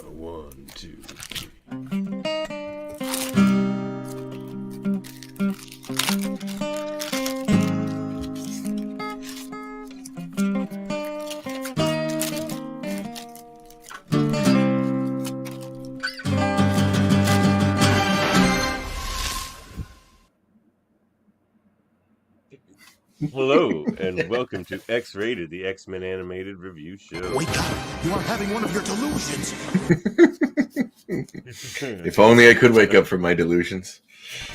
1, 2, 3. Hello, and welcome to X-Rated, the X-Men animated review show. Wake up! You are having one of your delusions. If only I could wake up from my delusions.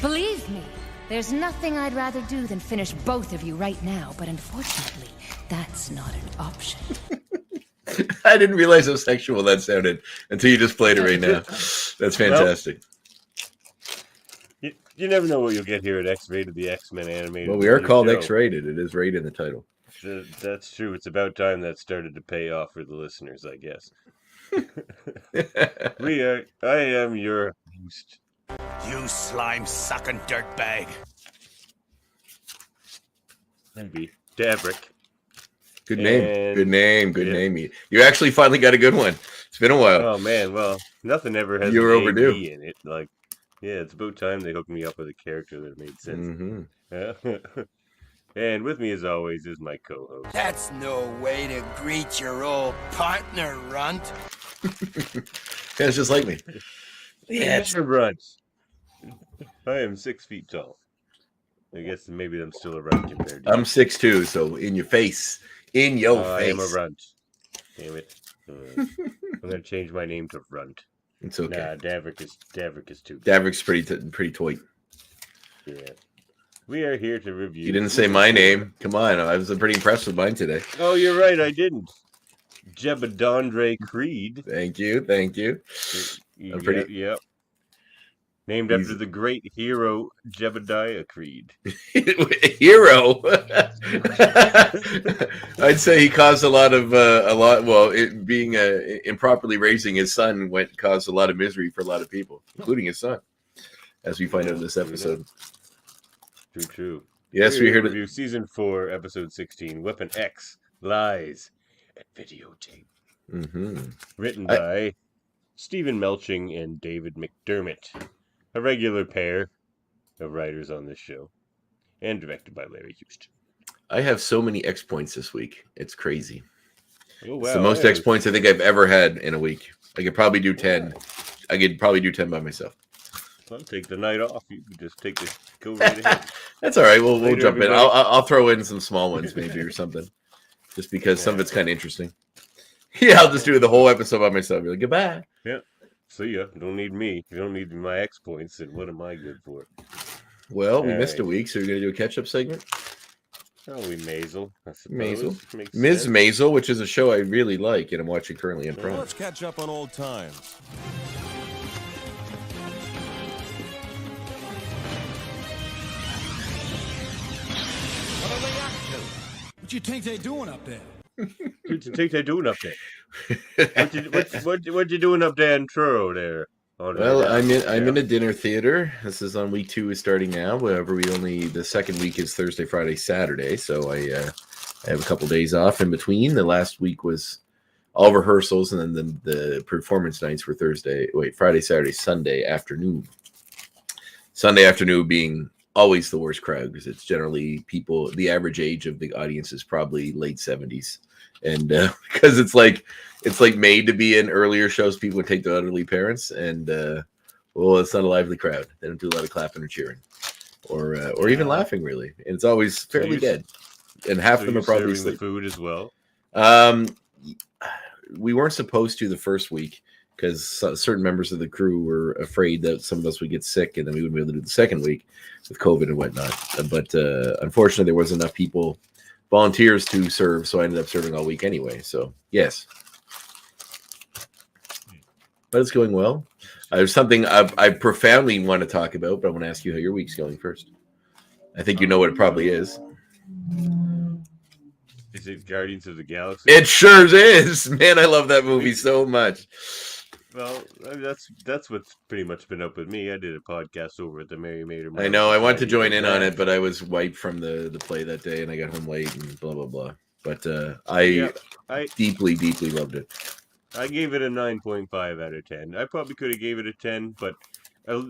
Believe me, there's nothing I'd rather do than finish both of you right now, but unfortunately, that's not an option. I didn't realize how sexual that sounded until you just played it right now. That's fantastic. You never know what you'll get here at X-Rated, the X-Men animated. Well, we are called show. X-Rated. It is rated in the title. That's true. It's about time that started to pay off for the listeners, I guess. I am your host. You slime-sucking dirtbag. Maybe Davrick. Good name. Good name. Good name. You actually finally got a good one. It's been a while. Oh man, well, nothing ever has You were overdue in it. Like, yeah, it's about time they hooked me up with a character that made sense. Mm-hmm. And with me, as always, is my co-host. That's no way to greet your old partner, Runt. Yeah, it's just like me. Yeah, Mr. Runt. I am 6 feet tall. I guess maybe I'm still a runt compared to you. I'm 6'2", so in your face. In your face. I am a runt. Damn it. I'm going to change my name to Runt. It's okay. Nah, Davrick is too. Davrick's pretty toy. Yeah. We are here to review. You didn't say my name. Come on. I was pretty impressed with mine today. Oh, you're right. I didn't. Jebediah Creed. Thank you. Yep. Named after the great hero Jebediah Creed. Hero. I'd say he caused a lot. Well, being improperly raising his son caused a lot of misery for a lot of people, including his son, as we find out in this episode. True. Yes, we're here to review season 4, episode 16, Weapon X, Lies, and Videotape. Mm-hmm. Written by Stephen Melching and David McDermott, a regular pair of writers on this show, and directed by Larry Houston. I have so many X points this week. It's crazy. Oh, wow. It's the most X points I think I've ever had in a week. I could probably do 10. I could probably do 10 by myself. I'll take the night off. You can just go right ahead. That's all right. We'll jump everybody. in. I'll throw in some small ones maybe or something, just because some of it's kind of interesting. Yeah, I'll just do the whole episode by myself. Be like, goodbye. Yeah. See ya. Don't need me. You don't need my X points. And what am I good for? Well, we missed a week, so we're gonna do a catch-up segment. Oh, we Maisel. I suppose. Maisel. Ms. Maisel, which is a show I really like and I'm watching currently in Prime. Let's catch up on old times. What you think they doing up there? What you think they doing up there? What you doing up there in Truro there? Well, I'm in a dinner theater. This is on week 2 is starting now. However, the second week is Thursday, Friday, Saturday. So I have a couple days off in between. The last week was all rehearsals, and then the performance nights were Friday, Saturday, Sunday afternoon. Sunday afternoon being always the worst crowd because it's generally people. The average age of the audience is probably late 70s, and because it's like made to be in earlier shows, people would take their elderly parents, and it's not a lively crowd. They don't do a lot of clapping or cheering, or even laughing really. And it's always fairly dead, and half of them are probably serving the food as well. We weren't supposed to the first week because certain members of the crew were afraid that some of us would get sick, and then we wouldn't be able to do the second week with COVID and whatnot. But unfortunately, there wasn't enough volunteers to serve, so I ended up serving all week anyway. So yes, but it's going well. There's something I profoundly want to talk about, but I want to ask you how your week's going first. I think you know what it probably is. Is it Guardians of the Galaxy? It sure is, man. I love that movie so much. Well, that's what's pretty much been up with me. I did a podcast over at the Mary Mater. I know. I wanted to join in on it, but I was wiped from the play that day, and I got home late and blah blah blah. But I deeply loved it. I gave it a 9.5 out of 10. I probably could have gave it a 10, but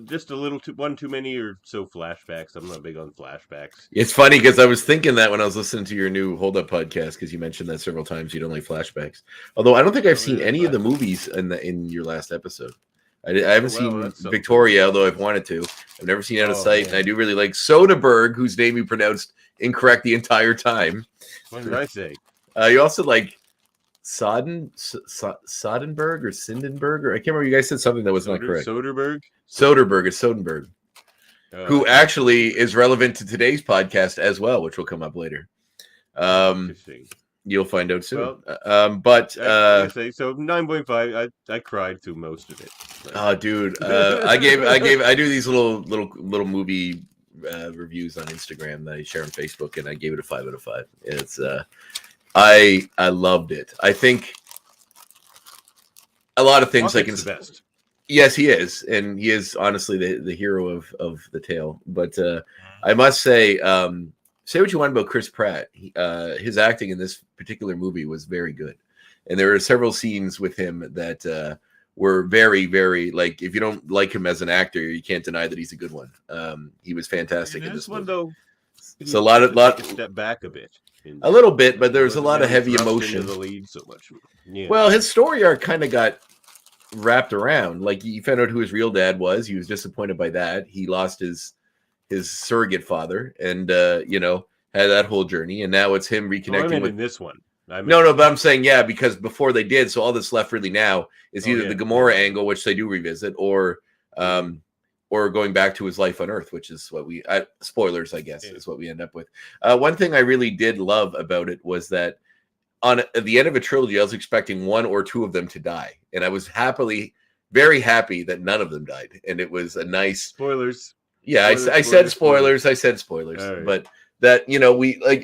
just a little one too many or so flashbacks. I'm not big on flashbacks. It's funny because I was thinking that when I was listening to your new Hold Up podcast, because you mentioned that several times you don't like flashbacks. Although I don't think I've seen any of the movies in your last episode. I haven't seen Victoria, although I've wanted to. I've never seen Out of Sight, and I do really like Soderbergh, whose name you pronounced incorrect the entire time. What did I say? You also like Sodenberg or Sindenberg, or I can't remember. You guys said something that was not correct. Soderbergh? Soderbergh is Soderbergh, who actually is relevant to today's podcast as well, which will come up later. You'll find out soon. Well, but I say so 9.5. I cried through most of it. Oh, dude, I do these little movie reviews on Instagram that I share on Facebook, and I gave it a 5 out of 5. It's I loved it. I think a lot of things the best. Yes, he is, and he is honestly the hero of the tale. But I must say what you want about Chris Pratt. His acting in this particular movie was very good, and there are several scenes with him that were very, very, like, if you don't like him as an actor, you can't deny that he's a good one. He was fantastic in this one, movie. though. It's a lot step back a bit. A little bit, but there's a lot of heavy emotion. The lead so much. Yeah. Well, his story arc kind of got wrapped around. Like, he found out who his real dad was. He was disappointed by that. He lost his surrogate father, and had that whole journey. And now it's him reconnecting with in this one. No, but I'm saying because before they did, so all that's left really now is either the Gamora angle, which they do revisit, or going back to his life on Earth, which is what spoilers, I guess, is what we end up with. One thing I really did love about it was that at the end of a trilogy, I was expecting one or two of them to die, and I was very happy that none of them died, and it was a nice spoilers. Yeah, I said spoilers. I said spoilers, right. But that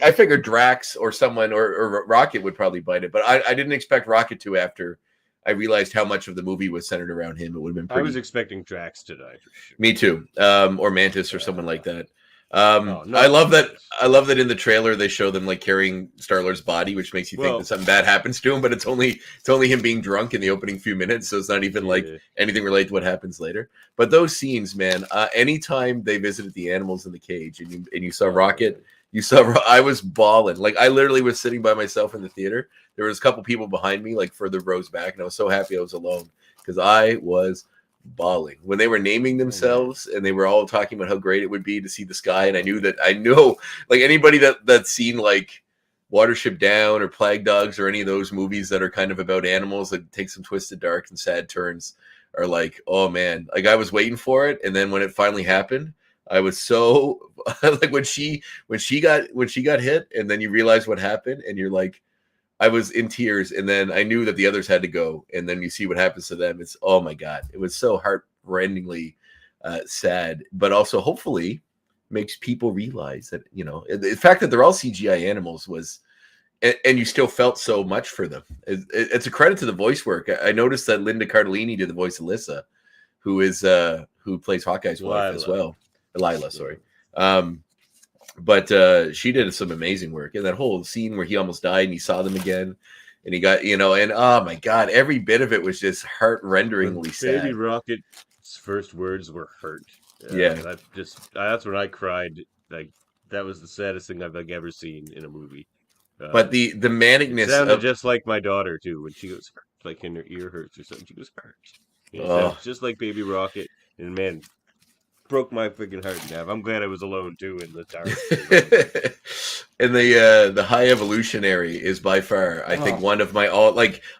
I figured Drax or someone or Rocket would probably bite it, but I didn't expect Rocket to after I realized how much of the movie was centered around him. It would have been pretty. I was expecting Drax to die for sure. Me too, or Mantis or someone like that. I love that. I love that in the trailer they show them like carrying Star-Lord's body, which makes you think that something bad happens to him. But it's only him being drunk in the opening few minutes, so it's not even like anything related to what happens later. But those scenes, man, anytime they visited the animals in the cage, and you saw Rocket, I was bawling. Like, I literally was sitting by myself in the theater. There was a couple people behind me, like further rows back, and I was so happy I was alone because I was bawling when they were naming themselves, and they were all talking about how great it would be to see the sky. And I know like anybody that's seen like Watership Down or Plague Dogs or any of those movies that are kind of about animals that take some twisted, dark, and sad turns are like, oh man, like I was waiting for it, and then when it finally happened, I was so like when she got hit, and then you realize what happened, and you're like, I was in tears, and then I knew that the others had to go, and then you see what happens to them. It's, oh my God, it was so heart-rendingly sad, but also hopefully makes people realize that, the fact that they're all CGI animals was, and you still felt so much for them. It's a credit to the voice work. I noticed that Linda Cardellini did the voice of Alyssa, who plays Hawkeye's wife as well. Lila, sorry. But she did some amazing work. And that whole scene where he almost died and he saw them again, and he got, and oh my God, every bit of it was just heart-renderingly sad. Baby Rocket's first words were hurt. Yeah. That's when I cried. Like, that was the saddest thing I've ever seen in a movie. But the manicness sounded just like my daughter too, when she goes hurt, like in her ear hurts or something. She goes hurt. Just like Baby Rocket, and man, broke my freaking heart in half. I'm glad I was alone too in the tower. And the High Evolutionary is by far, I think, one of my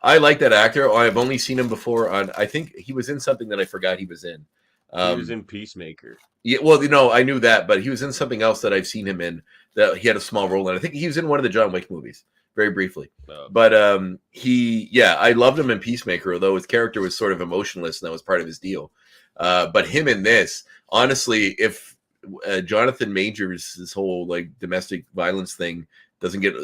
I like that actor. I've only seen him before on, I think he was in something that I forgot he was in. He was in Peacemaker. Yeah, well, I knew that, but he was in something else that I've seen him in that he had a small role in. I think he was in one of the John Wick movies, very briefly. But I loved him in Peacemaker, although his character was sort of emotionless, and that was part of his deal. But him in this, honestly, if Jonathan Majors, this whole like domestic violence thing doesn't get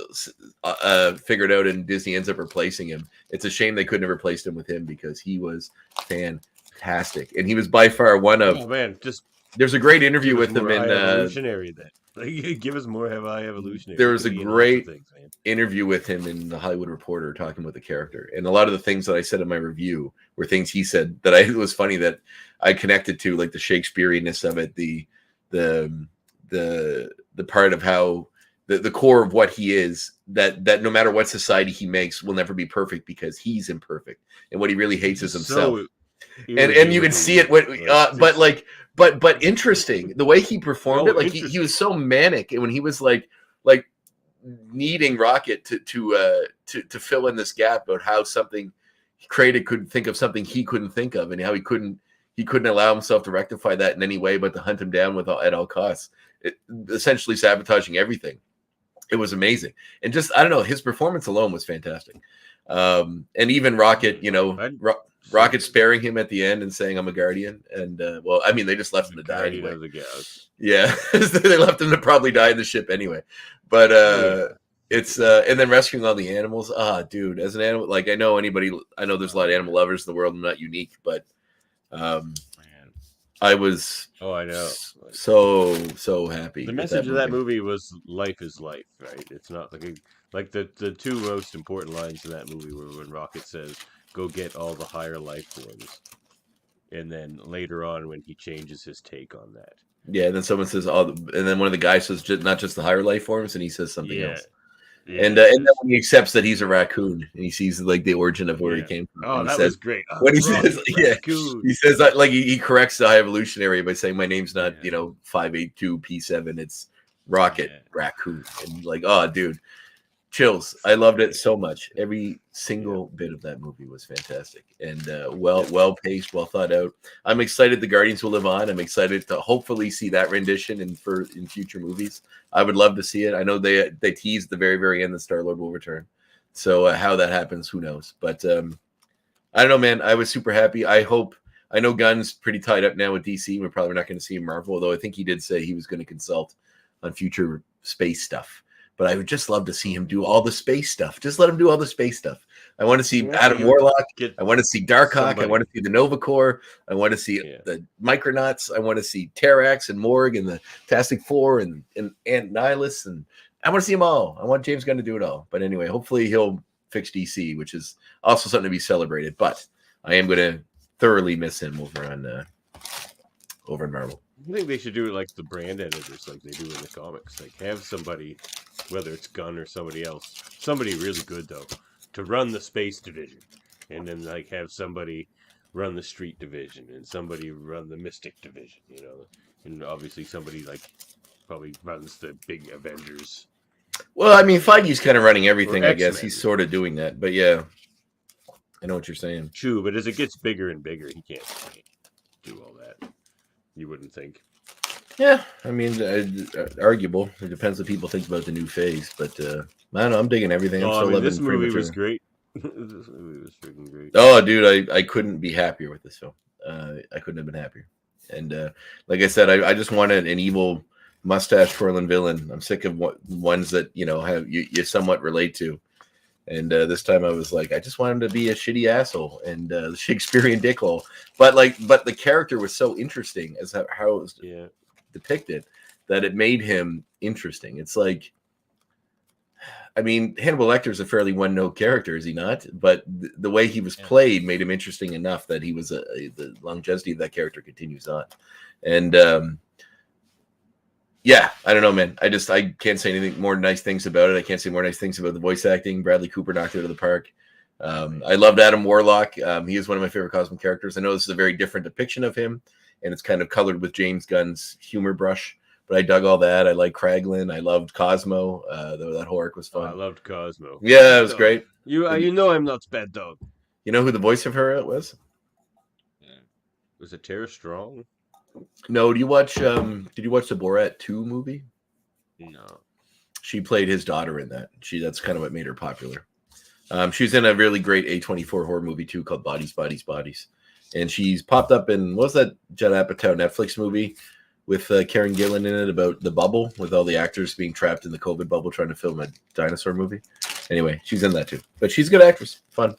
figured out and Disney ends up replacing him, it's a shame they couldn't have replaced him with him because he was fantastic. And he was by far one of... Oh man, just There's a great interview Give us with him more in. High Evolutionary then. Like, give us more High Evolutionary. There was a He can great alter things, man. interview with him in the Hollywood Reporter talking about the character, and a lot of the things that I said in my review were things he said that it was funny that I connected to, like the Shakespeareanness of it, the part of how the core of what he is, that no matter what society he makes will never be perfect because he's imperfect, and what he really hates is himself. So and you can see it when but interesting the way he performed it, like he was so manic, and when he was like needing Rocket to fill in this gap about how something created could think of something he couldn't think of, and how he couldn't allow himself to rectify that in any way but to hunt him down at all costs, essentially sabotaging everything. It was amazing. And just, I don't know, his performance alone was fantastic. And even Rocket, Rocket sparing him at the end and saying, "I'm a guardian." And well, I mean, they just left him to die anyway. Yeah, they left him to probably die in the ship anyway. But it's and then rescuing all the animals. Dude, as an animal, like I know there's a lot of animal lovers in the world. I'm not unique, but I was I know, so happy. The message of that movie was life is life, right? It's not like the two most important lines in that movie were when Rocket says, "Go get all the higher life forms," and then later on when he changes his take on that. Yeah, and then someone says, and then one of the guys says, not just the higher life forms, and he says something else. Yeah. And then when he accepts that he's a raccoon, and he sees like the origin of where he came from. Oh, that was great. When he says, he says that, like he corrects the High Evolutionary by saying, "My name's not 582 P7, it's Rocket Raccoon," and like, oh, dude. Chills. I loved it so much. Every single bit of that movie was fantastic and well paced, well thought out. I'm excited the Guardians will live on. I'm excited to hopefully see that rendition in future movies. I would love to see it. I know they teased at the very, very end that Star-Lord will return. So how that happens, who knows? But I don't know, man. I was super happy. I know Gunn's pretty tied up now with DC. We're probably not going to see him Marvel, although I think he did say he was going to consult on future space stuff. But I would just love to see him do all the space stuff. Just let him do all the space stuff. I want to see Adam Warlock. I want to see Darkhawk. I want to see the Nova Corps. I want to see the Micronauts. I want to see Terrax and Morg and the Fantastic Four and Nihilus. And I want to see them all. I want James Gunn to do it all. But anyway, hopefully he'll fix DC, which is also something to be celebrated. But I am going to thoroughly miss him over in Marvel. I think they should do it like the brand editors, like they do in the comics. Like have somebody, whether it's Gunn or somebody else, somebody really good though, to run the space division, and then like have somebody run the street division, and somebody run the mystic division, and obviously somebody like probably runs the big Avengers. Well, I mean, Feige's kind of running everything, I guess. He's sort of doing that, but yeah, I know what you're saying. True, but as it gets bigger and bigger, he can't do all that. You wouldn't think. Yeah, I mean, arguable. It depends what people think about the new phase, but I don't know. I'm digging everything. This movie was great. This movie was freaking great. Oh, dude, I couldn't be happier with this film. I couldn't have been happier. And like I said, I just wanted an evil mustache twirling villain. I'm sick of ones that have you somewhat relate to. And this time I was like, I just want him to be a shitty asshole and the Shakespearean dickhole. But the character was so interesting as how it was depicted that it made him interesting. It's like, I mean, Hannibal Lecter is a fairly one-note character, is he not? But the way he was played made him interesting enough that he was the longevity of that character continues on. And yeah, I don't know, man. I can't say anything more nice things about it. I can't say more nice things about the voice acting. Bradley Cooper knocked it out of the park. I loved Adam Warlock. He is one of my favorite cosmic characters. I know this is a very different depiction of him, and it's kind of colored with James Gunn's humor brush. But I dug all that. I like Kraglin. I loved Cosmo. That whole arc was fun. I loved Cosmo. Yeah, it was great. You know I'm not bad dog. You know who the voice of her was? Was it Tara Strong? No. Did you watch the Borat 2 movie? No. She played his daughter in that. That's kind of what made her popular. She's in a really great A24 horror movie too called Bodies, Bodies, Bodies. And she's popped up in, what was that Judd Apatow Netflix movie with Karen Gillan in it about the bubble with all the actors being trapped in the COVID bubble trying to film a dinosaur movie? Anyway, she's in that too. But she's a good actress. Fun.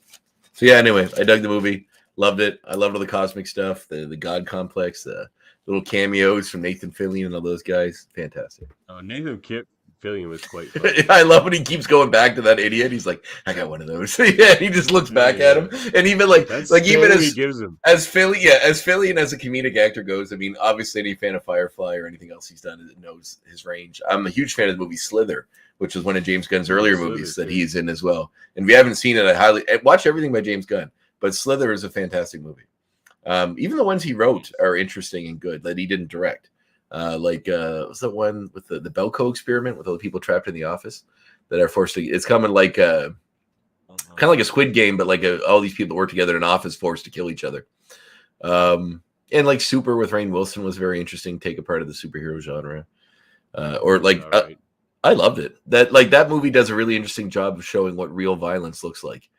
So yeah, anyway, I dug the movie. Loved it. I loved all the cosmic stuff, the God complex, the little cameos from Nathan Fillion and all those guys. Fantastic. Oh, Nathan Fillion was quite funny. I love when he keeps going back to that idiot. He's like, I got one of those. Yeah, he just looks back at him, and even even he gives him. as Fillion as a comedic actor goes. I mean, obviously, any fan of Firefly or anything else he's done knows his range. I'm a huge fan of the movie Slither, which was one of James Gunn's earlier movies that he's in as well. And if you haven't seen it, I highly watch everything by James Gunn. But Slither is a fantastic movie. Even the ones he wrote are interesting and good that he didn't direct. What's that one with the Belko experiment with all the people trapped in the office that are forced to? It's coming like kind of like a Squid Game, but like all these people work together in an office forced to kill each other. And like Super with Rainn Wilson was very interesting. Take a part of the superhero genre, I loved it. That movie does a really interesting job of showing what real violence looks like,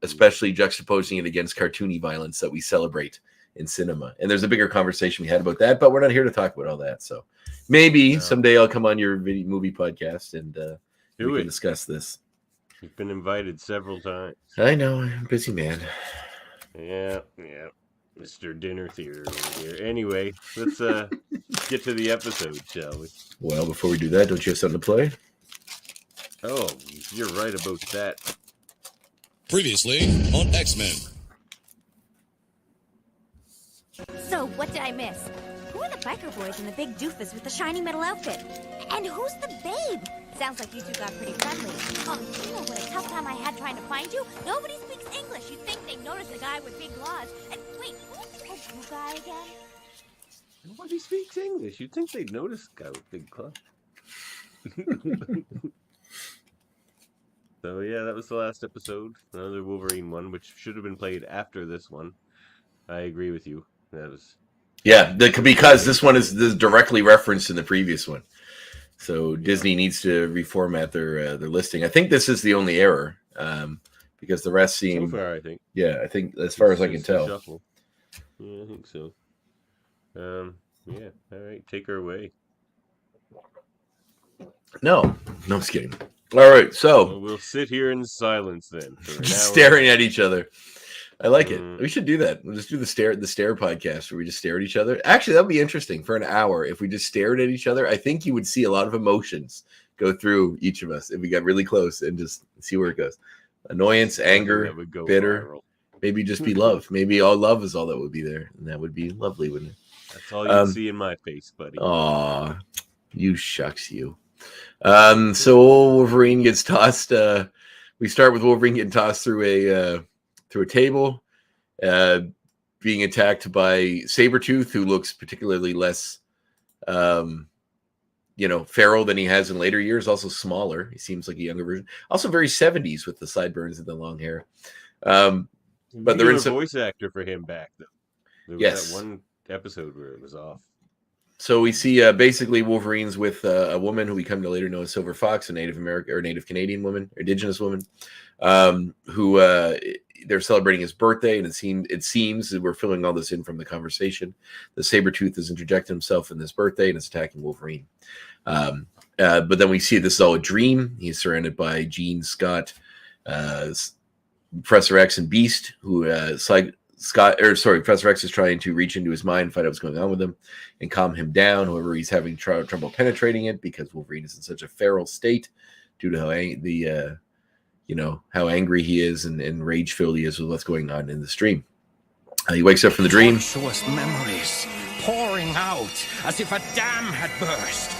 especially juxtaposing it against cartoony violence that we celebrate in cinema. And there's a bigger conversation we had about that, but we're not here to talk about all that. So maybe someday I'll come on your movie podcast and we can discuss this. You've been invited several times. I know, I'm a busy man. Yeah. Mr. Dinner Theater over here. Anyway, let's get to the episode, shall we? Well, before we do that, don't you have something to play? Oh, you're right about that. Previously on X-Men. So, what did I miss? Who are the biker boys and the big doofus with the shiny metal outfit? And who's the babe? Sounds like you two got pretty friendly. You know what a tough time I had trying to find you? Nobody speaks English. You'd think they'd notice a guy with big claws. And wait, who's the blue guy again? Nobody speaks English. You'd think they'd notice a guy with big claws. So yeah, that was the last episode. Another Wolverine one, which should have been played after this one. I agree with you. That was because this one is directly referenced in the previous one. So Disney needs to reformat their listing. I think this is the only error because the rest seem. So far, I think. Yeah, I think as far as I can tell. Shuffle. Yeah, I think so. Yeah. All right, take her away. No, I'm just kidding. All right, so well, we'll sit here in silence then, just staring at each other. I like it. We should do that. We'll just do the stare podcast where we just stare at each other. Actually, that'd be interesting for an hour if we just stared at each other. I think you would see a lot of emotions go through each of us if we got really close and just see where it goes. Annoyance, anger, bitter. Viral. Maybe just be love. Maybe all love is all that would be there, and that would be lovely, wouldn't it? That's all you see in my face, buddy. Aw, you shucks you. So Wolverine gets tossed. We start with Wolverine getting tossed through a table, being attacked by Sabretooth, who looks particularly less, feral than he has in later years. Also smaller. He seems like a younger version. Also very 70s with the sideburns and the long hair. But there is a voice actor for him back though. There was that one episode where it was off. So we see basically Wolverine's with a woman who we come to later know as Silver Fox, a Native American or Native Canadian woman, or Indigenous woman, who they're celebrating his birthday, and it seems that we're filling all this in from the conversation. The Sabretooth has interjected himself in this birthday and is attacking Wolverine. But then we see this is all a dream. He's surrounded by Jean, Scott, Professor X, and Beast, who Professor X is trying to reach into his mind, find out what's going on with him, and calm him down. However, he's having trouble penetrating it because Wolverine is in such a feral state due to how angry he is and rage-filled he is with what's going on in the stream. He wakes up from the dream. Tortuous memories pouring out as if a dam had burst.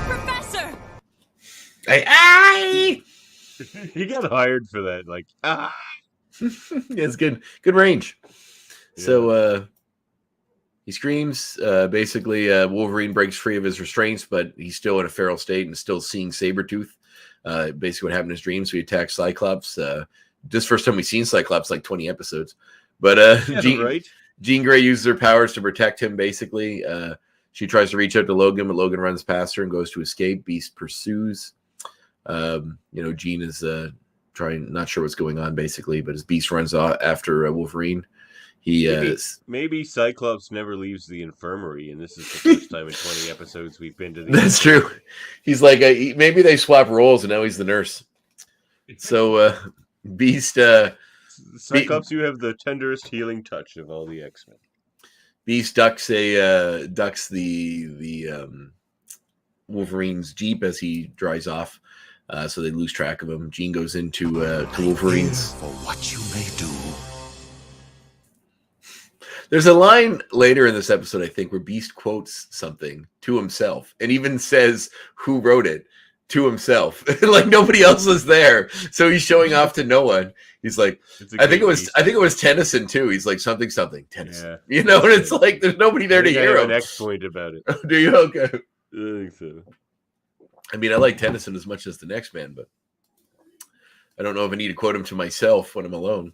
Professor! He got hired for that. It's good range. Yeah. So he screams. Basically, Wolverine breaks free of his restraints, but he's still in a feral state and still seeing Sabretooth. Basically, what happened in his dreams. So he attacks Cyclops. This first time we've seen Cyclops 20 episodes. But Jean Grey uses her powers to protect him. Basically, she tries to reach out to Logan, but Logan runs past her and goes to escape. Beast pursues. Jean is not sure what's going on, basically, but as Beast runs off after Wolverine, maybe Cyclops never leaves the infirmary, and this is the first time in 20 episodes we've been to the That's true. He's like, maybe they swap roles, and now he's the nurse. So Beast Cyclops, you have the tenderest healing touch of all the X-Men. Beast ducks the Wolverine's Jeep as he drives off, so they lose track of him. Jean goes into to Wolverine's. For what you may do. There's a line later in this episode, I think, where Beast quotes something to himself and even says who wrote it to himself. Like nobody else is there, so he's showing off to no one. He's like, I think it was Tennyson too. He's like something Tennyson, Yeah. and it's like there's nobody there to hear him. An X point about it. Do you? Okay. I think so. I mean, I like Tennyson as much as the next man, but I don't know if I need to quote him to myself when I'm alone.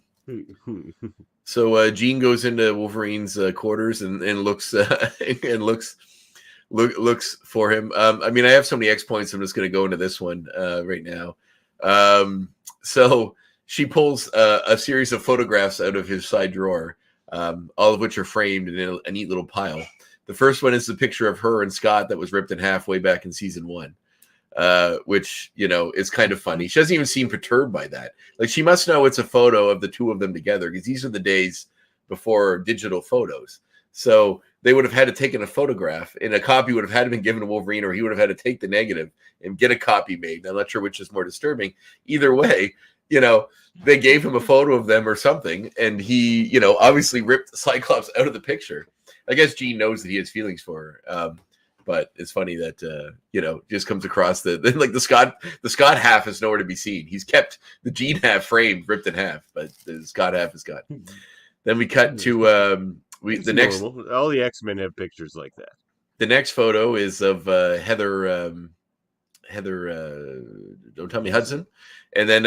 So Jean goes into Wolverine's quarters and looks and looks for him. I mean, I have so many X points. I'm just going to go into this one right now. So she pulls a series of photographs out of his side drawer, all of which are framed in a neat little pile. The first one is the picture of her and Scott that was ripped in half way back in season 1. Which, is kind of funny. She doesn't even seem perturbed by that. Like, she must know it's a photo of the two of them together because these are the days before digital photos. So they would have had to take a photograph, and a copy would have had to been given to Wolverine, or he would have had to take the negative and get a copy made. I'm not sure which is more disturbing. Either way, they gave him a photo of them or something, and he, obviously ripped Cyclops out of the picture. I guess Jean knows that he has feelings for her. But it's funny that just comes across the Scott half is nowhere to be seen. He's kept the Jean half framed, ripped in half, but the Scott half is gone. Then we cut to next. Normal. All the X-Men have pictures like that. The next photo is of Heather. Don't tell me Hudson, and then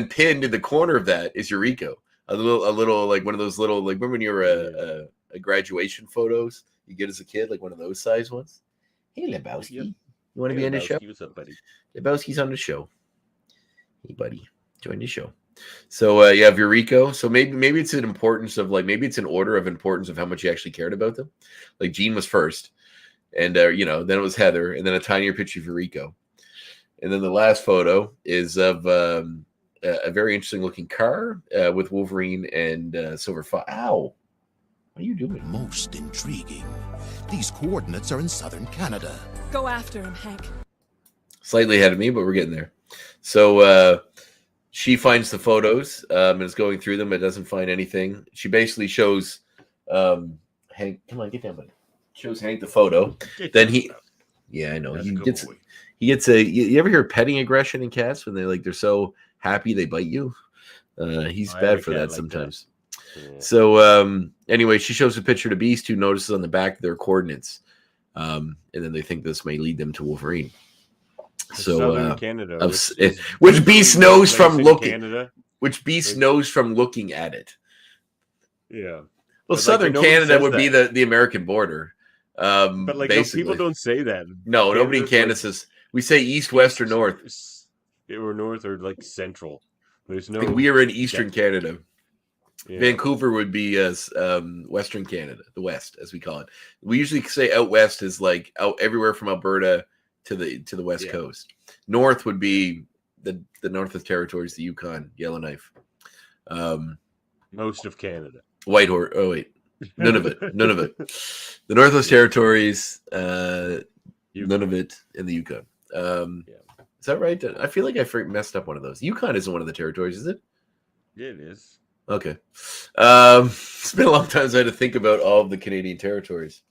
pinned in the corner of that is Eureka, a little like one of those little, like, remember when you were a graduation photos you get as a kid, like one of those size ones. Hey, Lebowski, you want to be on the show? What's up, buddy? Lebowski's on the show. Hey, buddy, join the show. So you have Eureka. So maybe it's an importance of, like, maybe it's an order of importance of how much you actually cared about them. Like Jean was first, and then it was Heather, and then a tinier picture of Eureka. And then the last photo is of a very interesting looking car with Wolverine and Silver Fox. Ow. What are you doing? Most intriguing. These coordinates are in southern Canada. Go after him, Hank. Slightly ahead of me, but we're getting there. So she finds the photos and is going through them, but doesn't find anything. She basically shows Hank. Come on, get down, buddy. Shows Hank the photo. Then he. Yeah, I know. He gets a. You ever hear petting aggression in cats when they're so happy they bite you? He's bad for that sometimes. Yeah. So anyway, she shows a picture to Beast, who notices on the back their coordinates, and then they think this may lead them to Wolverine. So Canada, which Beast knows from looking, Canada. Which Beast knows from looking at it. Yeah. Well, southern Canada would be the American border. But no, people don't say that. No, nobody in Canada says. We say east, west, or north. Or north, or like central. There's no. We are in eastern Canada. Yeah. Vancouver would be Western Canada, the West, as we call it. We usually say out west is like out everywhere from Alberta to the West Coast. North would be the Northwest Territories, the Yukon, Yellowknife. Most of Canada. Whitehorse. Oh wait, none of it. The Northwest Territories, none of it in the Yukon. Is that right? I feel like I messed up one of those. Yukon isn't one of the territories, is it? Yeah, it is. Okay. It's been a long time since I had to think about all of the Canadian territories.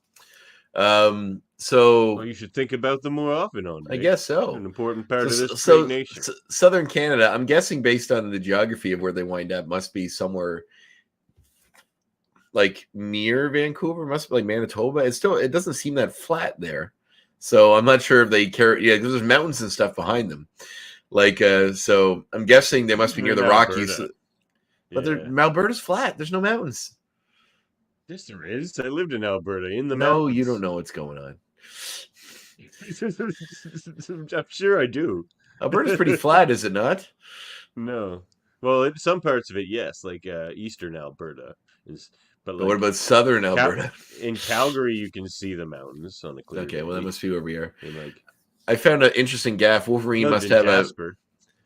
So you should think about them more often. I guess so. An important part of this great nation. Southern Canada, I'm guessing based on the geography of where they wind up, must be somewhere like near Vancouver, must be like Manitoba. It doesn't seem that flat there. So I'm not sure if they care. Yeah, because there's mountains and stuff behind them. Like, so I'm guessing they must be near the Rockies. But Alberta's flat. There's no mountains. Yes, there is. I lived in Alberta in the mountains. No, you don't know what's going on. I'm sure I do. Alberta's pretty flat, is it not? No. Well, in some parts of it, yes. Like eastern Alberta is. But what about southern Alberta? In Calgary, you can see the mountains on a clear day. Well, that must be where we are. And I found an interesting gaff. Wolverine must have Jasper.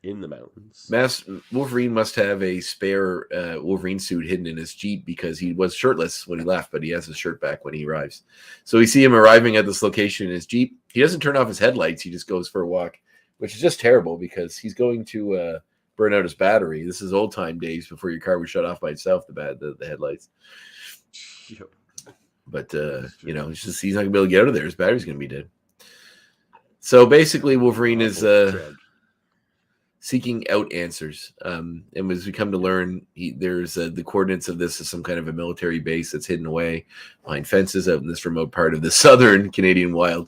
in the mountains. Wolverine must have a spare Wolverine suit hidden in his Jeep because he was shirtless when he left, but he has his shirt back when he arrives. So we see him arriving at this location in his Jeep. He doesn't turn off his headlights. He just goes for a walk, which is just terrible because he's going to burn out his battery. This is old time days before your car was shut off by itself, the headlights. Yep. But, he's not going to be able to get out of there. His battery's going to be dead. So basically, Wolverine is seeking out answers. And as we come to learn, there's the coordinates of this is some kind of a military base that's hidden away behind fences out in this remote part of the southern Canadian wild.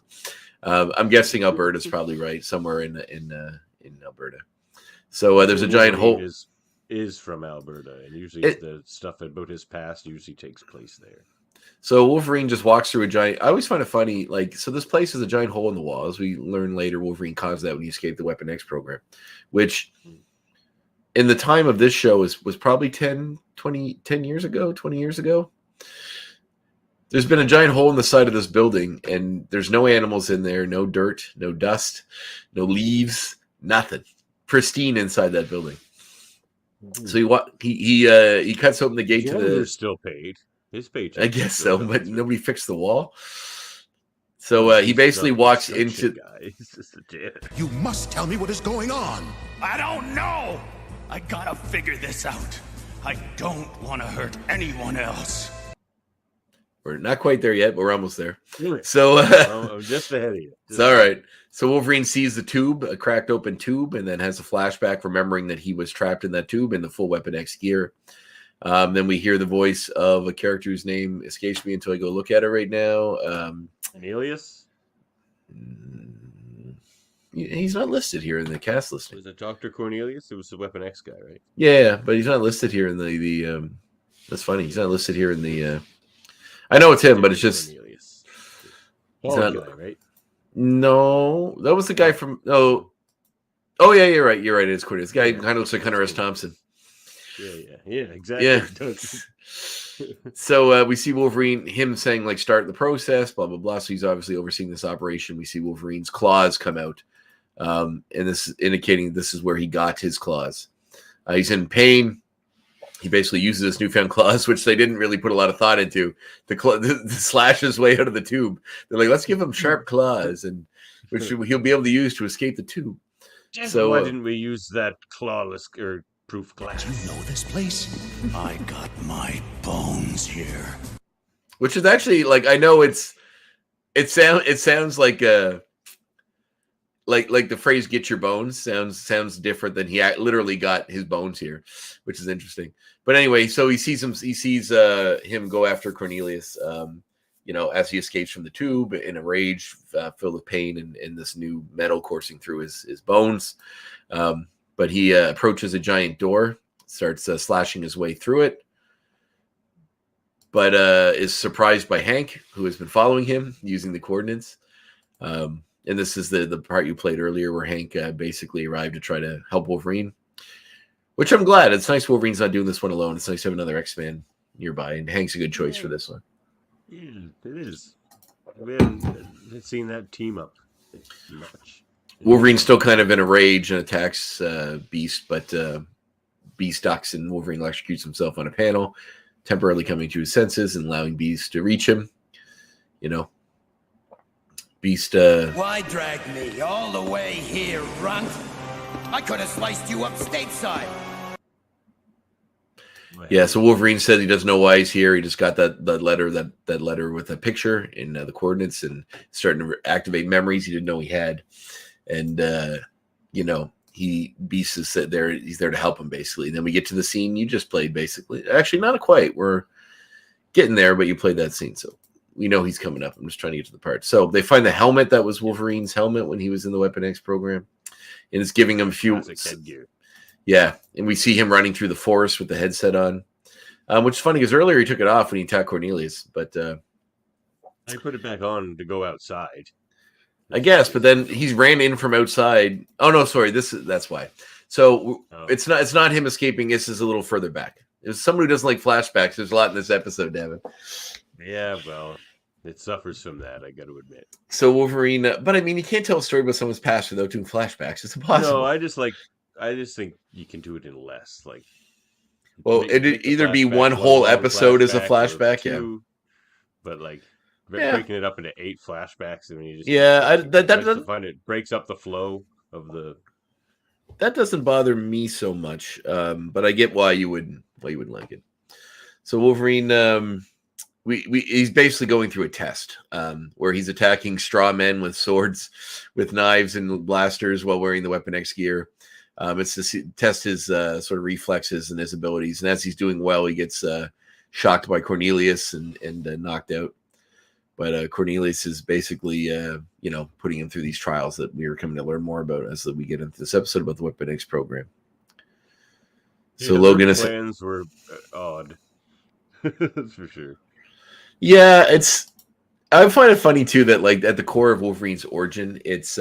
I'm guessing Alberta's probably right, somewhere in Alberta. So there's a giant hole. Is from Alberta, and usually the stuff about his past usually takes place there. So Wolverine just walks through a giant. I always find it funny, so this place is a giant hole in the wall. As we learn later, Wolverine caused that when he escaped the Weapon X program, which in the time of this show was probably 10 years ago, 20 years ago. There's been a giant hole in the side of this building, and there's no animals in there, no dirt, no dust, no leaves, nothing. Pristine inside that building. So he cuts open the gate to the. Still paid. His paycheck. I guess so, but nobody fixed the wall. So he basically walks into. You must tell me what is going on. I don't know. I gotta figure this out. I don't want to hurt anyone else. We're not quite there yet, but we're almost there. So I'm just ahead of you. It's all right. So Wolverine sees the tube, a cracked open tube, and then has a flashback remembering that he was trapped in that tube in the full Weapon X gear. Then we hear the voice of a character whose name escapes me until I go look at it right now. Cornelius? He's not listed here in the cast listing. Was it Dr. Cornelius? It was the Weapon X guy, right? Yeah, but he's not listed here in the that's funny. He's not listed here in the I know it's him, but it's just Cornelius. He's not, guy, right? No, that was the guy from oh yeah, you're right. You're right. It's Cornelius. This guy kind of looks like Hunter S. Thompson. Yeah, exactly. Yeah. So we see Wolverine, him saying start the process, blah blah blah. So he's obviously overseeing this operation. We see Wolverine's claws come out, and this is indicating this is where he got his claws. He's in pain. He basically uses his newfound claws, which they didn't really put a lot of thought into. The slash his way out of the tube. They're like, let's give him sharp claws, and which he'll be able to use to escape the tube. So why didn't we use that clawless or proof glass? Do you know this place? I got my bones here. Which is actually I know it sounds like the phrase "get your bones" sounds different than he literally got his bones here, which is interesting. But anyway, so he sees him go after Cornelius, as he escapes from the tube in a rage, filled with pain and this new metal coursing through his bones. But he approaches a giant door, starts slashing his way through it, but is surprised by Hank, who has been following him using the coordinates. And this is the part you played earlier where Hank basically arrived to try to help Wolverine, which I'm glad. It's nice Wolverine's not doing this one alone. It's nice to have another X-Man nearby, and Hank's a good choice for this one. Yeah, it is. We haven't seen that team up much. Wolverine's still kind of in a rage and attacks Beast, but Beast ducks and Wolverine electrocutes himself on a panel, temporarily coming to his senses and allowing Beast to reach him. Beast. Why drag me all the way here, runt? I could have sliced you up stateside. Yeah, so Wolverine says he doesn't know why he's here. He just got that letter with a picture in the coordinates and starting to activate memories he didn't know he had. And Beast is there. He's there to help him basically. And then we get to the scene you just played. Basically, actually, not quite. We're getting there, but you played that scene, so we know he's coming up. I'm just trying to get to the part. So they find the helmet that was Wolverine's helmet when he was in the Weapon X program, and it's giving him a few. Yeah, and we see him running through the forest with the headset on, which is funny because earlier he took it off when he attacked Cornelius, but I put it back on to go outside. I guess, but then he's ran in from outside. Oh no, sorry, that's why. So it's not him escaping. This is a little further back. It's someone who doesn't like flashbacks. There's a lot in this episode, Davan. Yeah, well, it suffers from that, I got to admit. So Wolverine, but I mean, you can't tell a story about someone's past without doing flashbacks. It's impossible. No, I just think you can do it in less. Like, Well, it'd the either be flashback one whole long episode as a or flashback, yeah. 2, but like Yeah. breaking it up into 8 flashbacks, and you just breaks up the flow of the. That doesn't bother me so much, but I get why you wouldn't like it. So Wolverine, he's basically going through a test where he's attacking straw men with swords, with knives and blasters while wearing the Weapon X gear. It's to test his sort of reflexes and his abilities. And as he's doing well, he gets shocked by Cornelius and knocked out. But Cornelius is basically, putting him through these trials that we are coming to learn more about as we get into this episode about the Weapon X program. So Logan is plans were odd. That's for sure. Yeah, I find it funny too that like at the core of Wolverine's origin, it's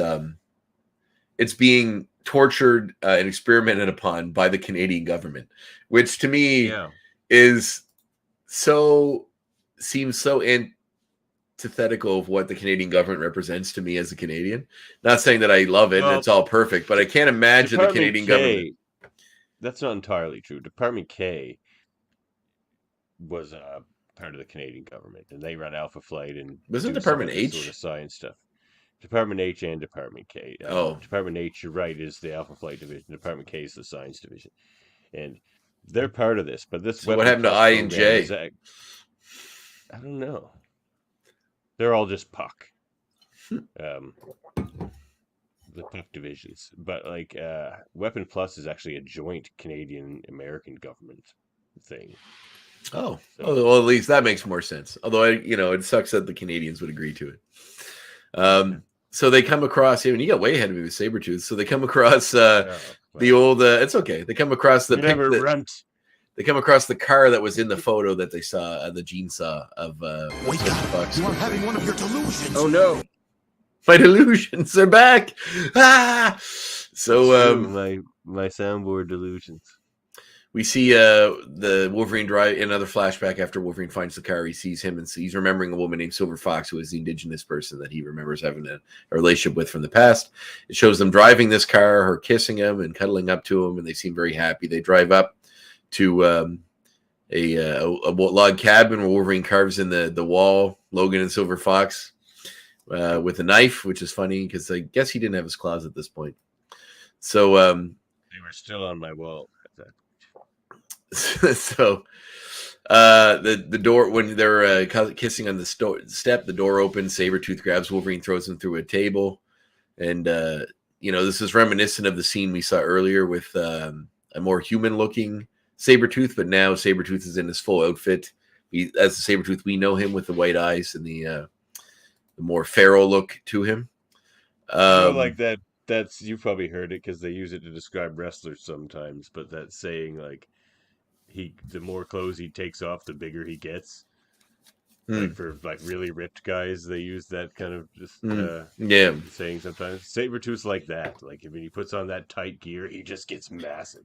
being tortured and experimented upon by the Canadian government, which to me seems so antithetical of what the Canadian government represents to me as a Canadian. Not saying that I love it and it's all perfect, but I can't imagine the Canadian government. That's not entirely true. Department K was part of the Canadian government, and they run Alpha Flight and wasn't Department H sort of science stuff. Department H and Department K. Department H, you're right, is the Alpha Flight division. Department K is the science division, and they're part of this. But this, so what happened to I and J? I don't know. They're all just Puck. The Puck divisions, but like Weapon Plus is actually a joint Canadian-American government thing. Oh, well, at least that makes more sense. Although it sucks that the Canadians would agree to it. So they come across him, and you got way ahead of me with Sabretooth. So they come across the old. It's okay. They come across the They come across the car that was in the photo that they saw, the Gene saw of. Wake up! You are having one of your delusions. Oh no! My delusions, they're back. Ah! So my soundboard delusions. We see the Wolverine drive another flashback after Wolverine finds the car. He sees him and he's remembering a woman named Silver Fox, who is the indigenous person that he remembers having a relationship with from the past. It shows them driving this car, her kissing him and cuddling up to him, and they seem very happy. They drive up to a log cabin where Wolverine carves in the wall Logan and Silver Fox with a knife, which is funny because I guess he didn't have his claws at this point. So they were still on my wall. So the door, when they're kissing on the step, the door opens. Sabretooth grabs Wolverine, throws him through a table, and this is reminiscent of the scene we saw earlier with a more human looking Sabretooth, but now Sabretooth is in his full outfit. As the Sabretooth we know him, with the white eyes and the more feral look to him. Like that. That's, you probably heard it because they use it to describe wrestlers sometimes. But that saying, like, the more clothes he takes off, the bigger he gets. Like for like really ripped guys, they use that kind of just saying sometimes. Sabretooth's like that. Like when he puts on that tight gear, he just gets massive.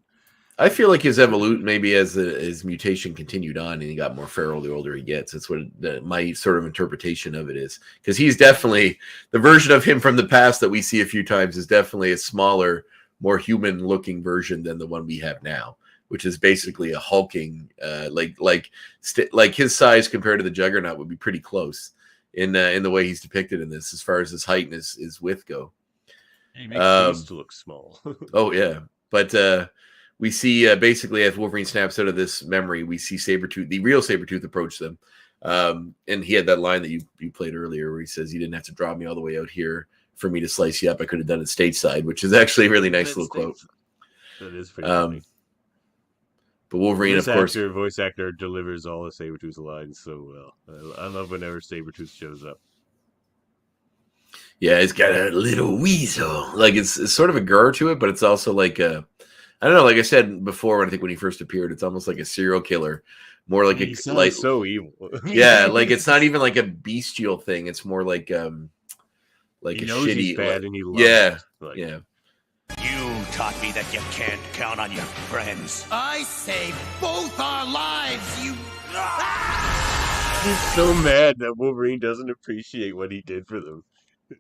I feel like his evolution, maybe as his mutation continued on and he got more feral the older he gets. That's what my sort of interpretation of it is. Because he's definitely, the version of him from the past that we see a few times is definitely a smaller, more human-looking version than the one we have now, which is basically a hulking, like his size compared to the Juggernaut would be pretty close in the way he's depicted in this, as far as his height and his width go. He makes things to look small. Oh yeah, but. We see basically as Wolverine snaps out of this memory, we see Sabretooth, the real Sabretooth, approach them. And he had that line that you played earlier where he says, "You didn't have to draw me all the way out here for me to slice you up. I could have done it stateside," which is actually a really nice little quote. That is pretty funny. But Wolverine, of course. Voice actor delivers all of Sabretooth's lines so well. I love whenever Sabretooth shows up. Yeah, it's got a little weasel. Like it's sort of a gur to it, but it's also like a, I don't know. Like I said before, I think when he first appeared, it's almost like a serial killer, more like he sounds so evil. Yeah, like it's not even like a bestial thing. It's more like a shitty. He's bad and he loves it. Like, yeah. You taught me that you can't count on your friends. I saved both our lives. You. He's so mad that Wolverine doesn't appreciate what he did for them.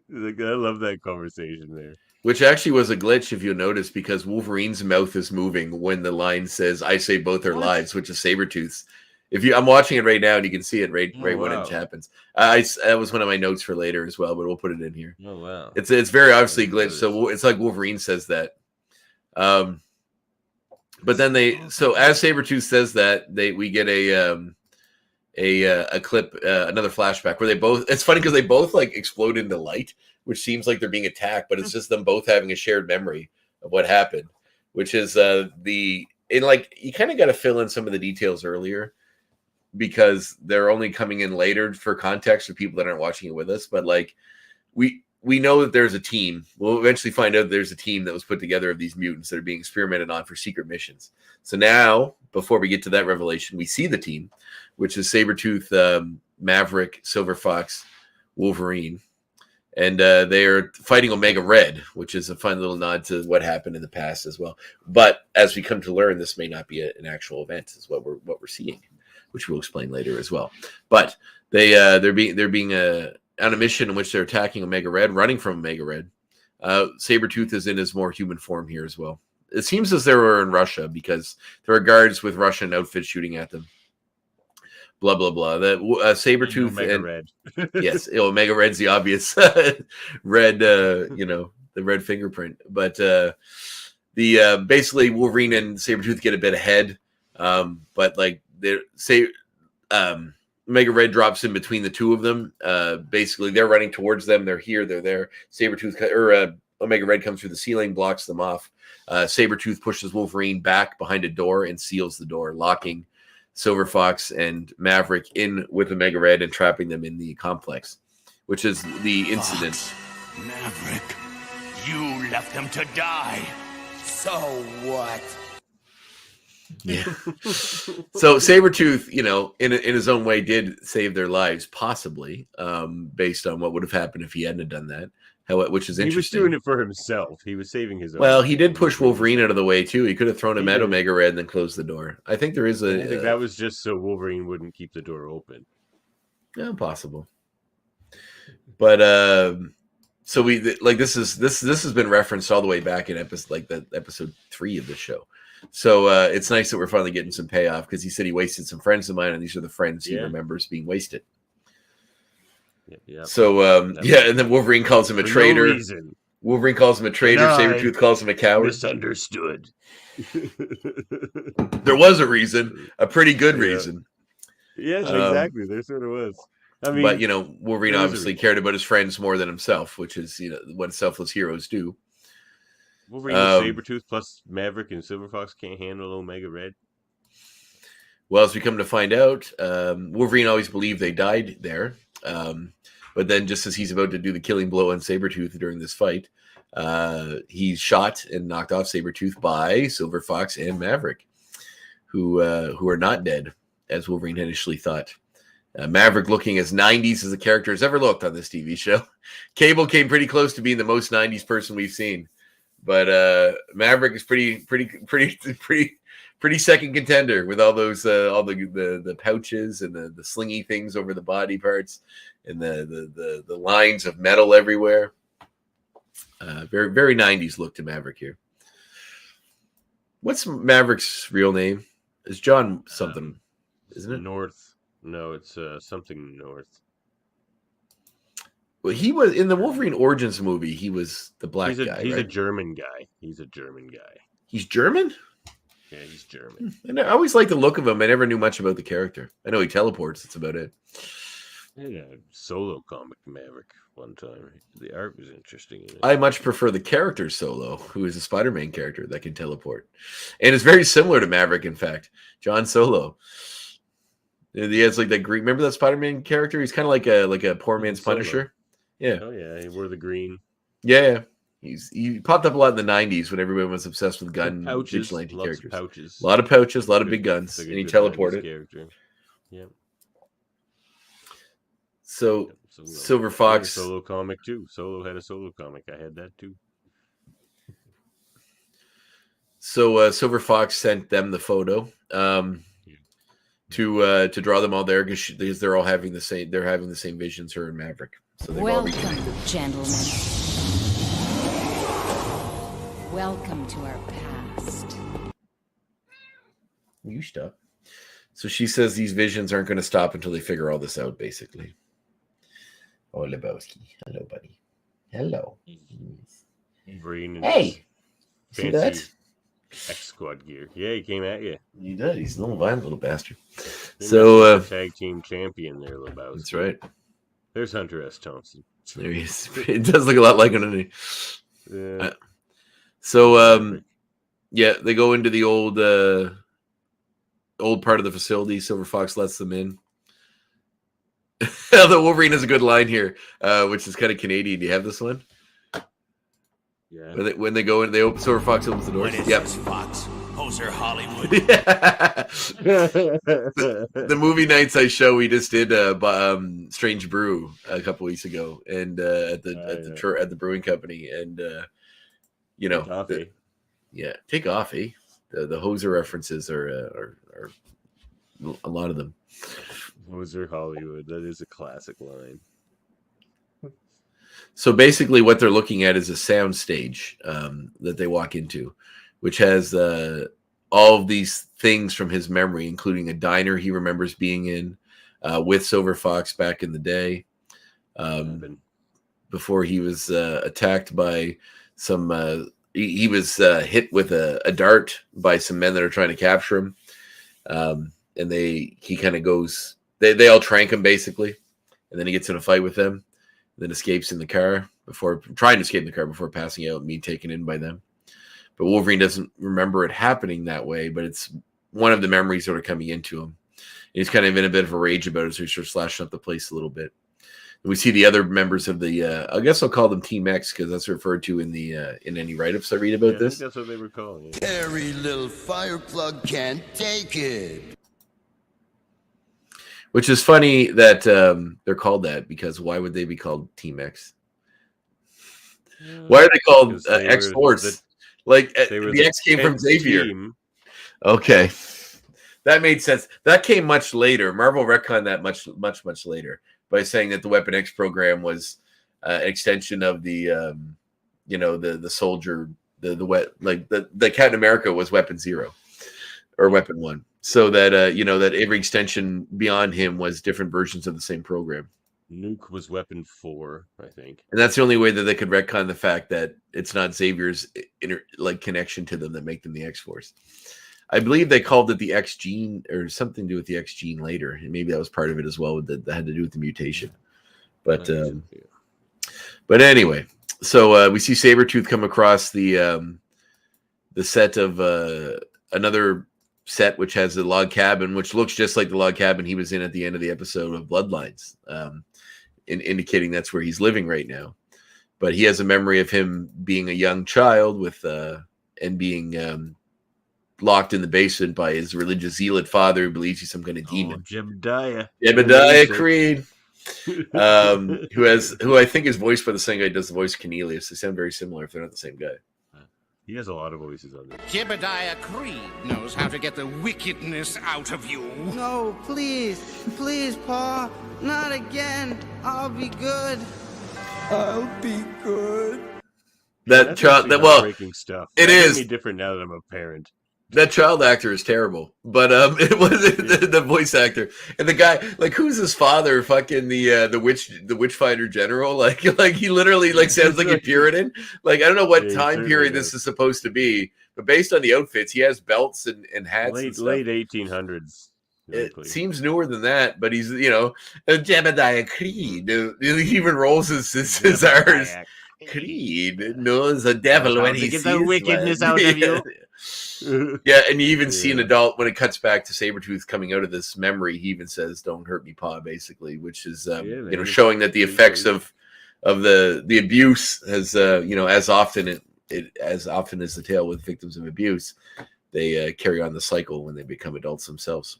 Like, I love that conversation there. Which actually was a glitch, if you notice, because Wolverine's mouth is moving when the line says, "I say both our lives," which is Sabretooth's. I'm watching it right now, and you can see it right when it happens. That was one of my notes for later as well, but we'll put it in here. Oh wow! It's very obviously glitched, so it's like Wolverine says that. But then as Sabretooth says that, we get a clip, another flashback where they both. It's funny because they both like explode into light, which seems like they're being attacked, but it's just them both having a shared memory of what happened, which is you kind of got to fill in some of the details earlier because they're only coming in later for context for people that aren't watching it with us. But like we know that there's a team. We'll eventually find out there's a team that was put together of these mutants that are being experimented on for secret missions. So now, before we get to that revelation, we see the team, which is Sabretooth, Maverick, Silver Fox, Wolverine. And they are fighting Omega Red, which is a fun little nod to what happened in the past as well. But as we come to learn, this may not be an actual event, is what we're seeing, which we'll explain later as well. But they're being on a mission in which they're attacking Omega Red, running from Omega Red. Sabretooth is in his more human form here as well. It seems as they were in Russia because there are guards with Russian outfits shooting at them. Blah blah blah. That Sabretooth Omega Red. Yes, Omega Red's the obvious red. The red fingerprint. But basically Wolverine and Sabretooth get a bit ahead. But like Omega Red drops in between the two of them. Basically, they're running towards them. They're here. They're there. Omega Red comes through the ceiling, blocks them off. Sabretooth pushes Wolverine back behind a door and seals the door, locking Silver Fox and Maverick in with Omega Red and trapping them in the complex, which is the incident. Fox, Maverick, you left them to die. So what? Yeah. So Sabretooth, in his own way, did save their lives, possibly, based on what would have happened if he hadn't done that. Which is interesting. He was doing it for himself. He was saving his own. Well, he did push Wolverine out of the way too. He could have thrown him at Omega Red and then closed the door. I think there is I think that was just so Wolverine wouldn't keep the door open. Yeah, possible. But so this has been referenced all the way back in episode 3 of the show. So it's nice that we're finally getting some payoff because he said he wasted some friends of mine, and these are the friends he remembers being wasted. Yep. So and then Wolverine calls him a traitor. No reason. Wolverine calls him a traitor. Sabretooth calls him a coward. Misunderstood. There was a reason, a pretty good reason. Yes, exactly. There sort of was. I mean, but Wolverine obviously cared about his friends more than himself, which is what selfless heroes do. Wolverine and Sabretooth plus Maverick and Silver Fox can't handle Omega Red. Well, as we come to find out, Wolverine always believed they died there. But then just as he's about to do the killing blow on Sabretooth during this fight, he's shot and knocked off Sabretooth by Silver Fox and Maverick, who are not dead, as Wolverine initially thought. Maverick looking as 90s as the character has ever looked on this TV show. Cable came pretty close to being the most 90s person we've seen. But Maverick is pretty second contender with all those all the pouches and the slingy things over the body parts and the lines of metal everywhere. Very very 90s look to Maverick here. What's Maverick's real name? It's John something, isn't it? North. No, it's something North. Well, he was in the Wolverine Origins movie. He was the black guy. He's right? a German guy. He's German. Yeah, he's German. And I always liked the look of him. I never knew much about the character. I know he teleports. That's about it. I had a solo comic Maverick one time. The art was interesting. In it. I much prefer the character Solo, who is a Spider-Man character that can teleport, and it's very similar to Maverick. In fact, John Solo. He has like that green. Remember that Spider-Man character? He's kind of like a poor man's Solo. Punisher. Yeah. Oh yeah, he wore the green. Yeah. He popped up a lot in the 90s when everyone was obsessed with gun vigilante characters. Pouches. A lot of pouches, a lot of big guns, and he teleported. Yeah. So Silver Fox solo comic too. Solo had a solo comic. I had that too. So Silver Fox sent them the photo to draw them all there because they're all having the same. They're having the same visions. Her and Maverick. So welcome, gentlemen. Welcome to our past. You stop. So she says these visions aren't going to stop until they figure all this out, basically. Oh, Lebowski. Hello, buddy. Hello. Wolverine and Hey! See that? fancy X Squad gear. Yeah, he came at you. He does. He's a little violent little bastard. He So, must be the tag team champion there, Lebowski. that's right. There's Hunter S. Thompson. There he is. It does look a lot like him, doesn't he? Yeah. So, yeah, they go into the old part of the facility. Silver Fox lets them in. The Wolverine has a good line here, which is kind of Canadian. Do you have this one? Yeah. When they go in, they open. Silver Fox opens the doors. What is Yep. this, Fox? Hoser Hollywood. The movie nights I show, we just did Strange Brew a couple weeks ago, and at the brewing company, and you know, take off, eh? The Hoser references are a lot of them. Hoser Hollywood. That is a classic line. So basically, what they're looking at is a sound stage that they walk into, which has all of these things from his memory, including a diner he remembers being in with Silver Fox back in the day, before he was attacked by some. He was hit with a dart by some men that are trying to capture him, and he kind of goes. They all trank him basically, and then he gets in a fight with them. Then escapes in the car before passing out and being taken in by them. But Wolverine doesn't remember it happening that way, but it's one of the memories that are coming into him. He's kind of in a bit of a rage about it, so he starts slashing up the place a little bit. And we see the other members of the, I guess I'll call them Team X because that's referred to in the in any write-ups I read about this. I think that's what they were calling it. Every little fireplug can't take it. Which is funny that they're called that, because why would they be called Team X? Why are they called X Force? Like the X came from Xavier. Team. Okay, that made sense. That came much later. Marvel retconned that much later by saying that the Weapon X program was an extension of the the soldier, the Captain America was Weapon Zero or Weapon One. So that that every extension beyond him was different versions of the same program. Nuke was Weapon 4, I think, and that's the only way that they could retcon the fact that it's not Xavier's connection to them that make them the X-Force. I believe they called it the X gene or something to do with the X gene later, and maybe that was part of it as well. That had to do with the mutation. But anyway, so we see Sabretooth come across the set of another set which has a log cabin which looks just like the log cabin he was in at the end of the episode of Bloodlines, indicating that's where he's living right now. But he has a memory of him being a young child with and being locked in the basement by his religious zealot father who believes he's some kind of demon. Jebediah Creed, who I think is voiced by the same guy who does the voice of Cornelius. They sound very similar if they're not the same guy. He has a lot of voices on this. Jebediah Creed knows how to get the wickedness out of you. No, please, Pa, not again. I'll be good. I'll be good. That child, breaking stuff. It is different now that I'm a parent. That child actor is terrible, but it was the voice actor and the guy. Like, who's his father? Fucking the witch fighter general. Like he literally sounds like a Puritan. Like, I don't know what time period this is supposed to be, but based on the outfits, he has belts and hats. Late 1800s. It seems newer than that, but he's Jebediah Creed. He even rolls his R's. Creed knows the devil when he sees the wickedness out of you. Yeah, and you even see an adult when it cuts back to Sabretooth coming out of this memory. He even says, "Don't hurt me, Pa," basically, which is showing that the effects of the abuse has as often as the tale with victims of abuse, they carry on the cycle when they become adults themselves.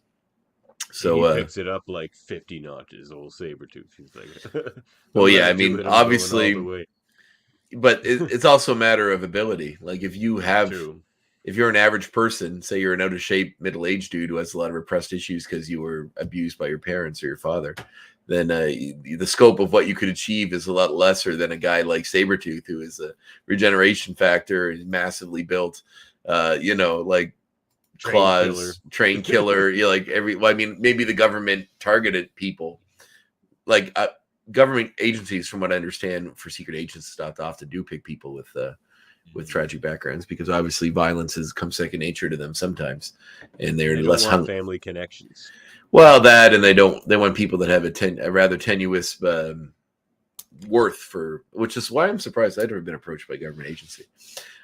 So he picks it up like 50 notches, old Sabretooth. He's like, well, yeah, I mean, obviously, but it's also a matter of ability. Like, if you're an average person, say you're an out of shape middle-aged dude who has a lot of repressed issues because you were abused by your parents or your father, then the scope of what you could achieve is a lot lesser than a guy like Sabretooth, who is a regeneration factor, is massively built, like claws, train killer. I mean, maybe the government targeted people, like government agencies, from what I understand, for secret agents stuff, often do pick people with tragic backgrounds, because obviously violence has come second nature to them sometimes, and they're less family connections. Well, that, and they want people that have a rather tenuous worth for, which is why I'm surprised I've never been approached by a government agency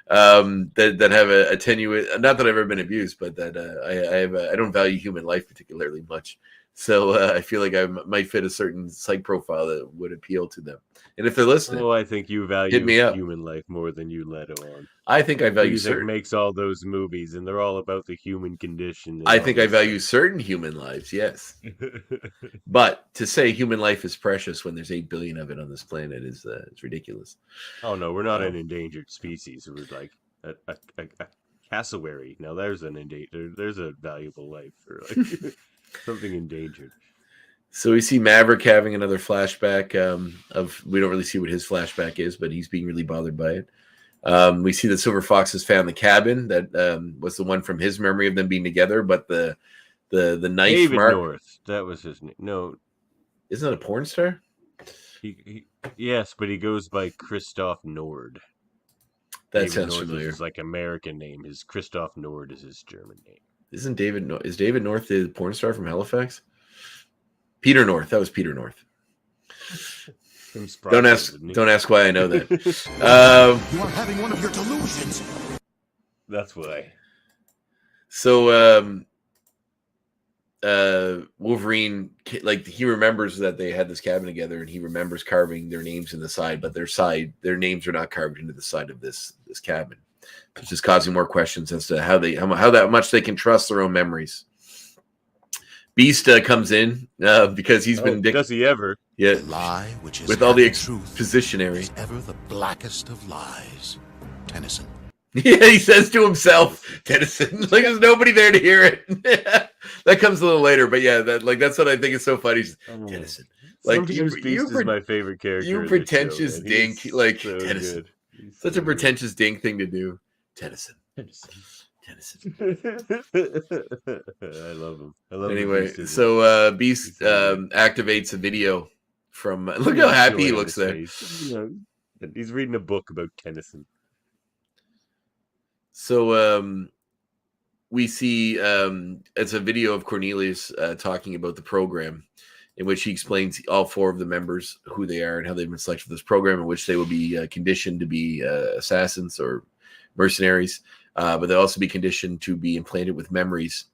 that have a tenuous. Not that I've ever been abused, but that I don't value human life particularly much. So I feel like I might fit a certain psych profile that would appeal to them. And if they're listening, well, I think you value hit me up. Human life more than you let on. I think I value music makes all those movies, and they're all about the human condition. I think I value certain human lives, yes. But to say human life is precious when there's 8 billion of it on this planet is ridiculous. Oh no, we're not an endangered species. We're like a cassowary. Now there's an endangered. There's a valuable life for like something endangered. So we see Maverick having another flashback we don't really see what his flashback is, but he's being really bothered by it. We see that Silver Fox has found the cabin that was the one from his memory of them being together, but the knife David mark. North, that was his name. No, isn't that a porn star? Yes, but he goes by Christoph Nord. That David sounds North familiar. Is like American name. His Christoph Nord is his German name. Isn't is David North the porn star from Halifax? Peter North. That was Peter North. Don't ask why I know that. You are having one of your delusions. That's why. So Wolverine, like, he remembers that they had this cabin together, and he remembers carving their names in the side, but their names are not carved into the side of this cabin. It's just causing more questions as to how that much they can trust their own memories. Beast comes in because he's been. Does he ever? Yeah. Lie, which is with all the truth, expositionary. is ever the blackest of lies. Tennyson. Yeah, he says to himself, Tennyson. Like, there's nobody there to hear it. That comes a little later, but yeah, that's what I think is so funny. Tennyson. Like, Beast is my favorite character. You pretentious dink, like so Tennyson. Such a pretentious dink thing to do. Tennyson. I love him. I love anyway, so Beast activates a video from. Look how happy he looks there. He's reading a book about Tennyson. So we see it's a video of Cornelius talking about the program, in which he explains all 4 of the members, who they are and how they've been selected for this program, in which they will be conditioned to be assassins or mercenaries. But they'll also be conditioned to be implanted with memories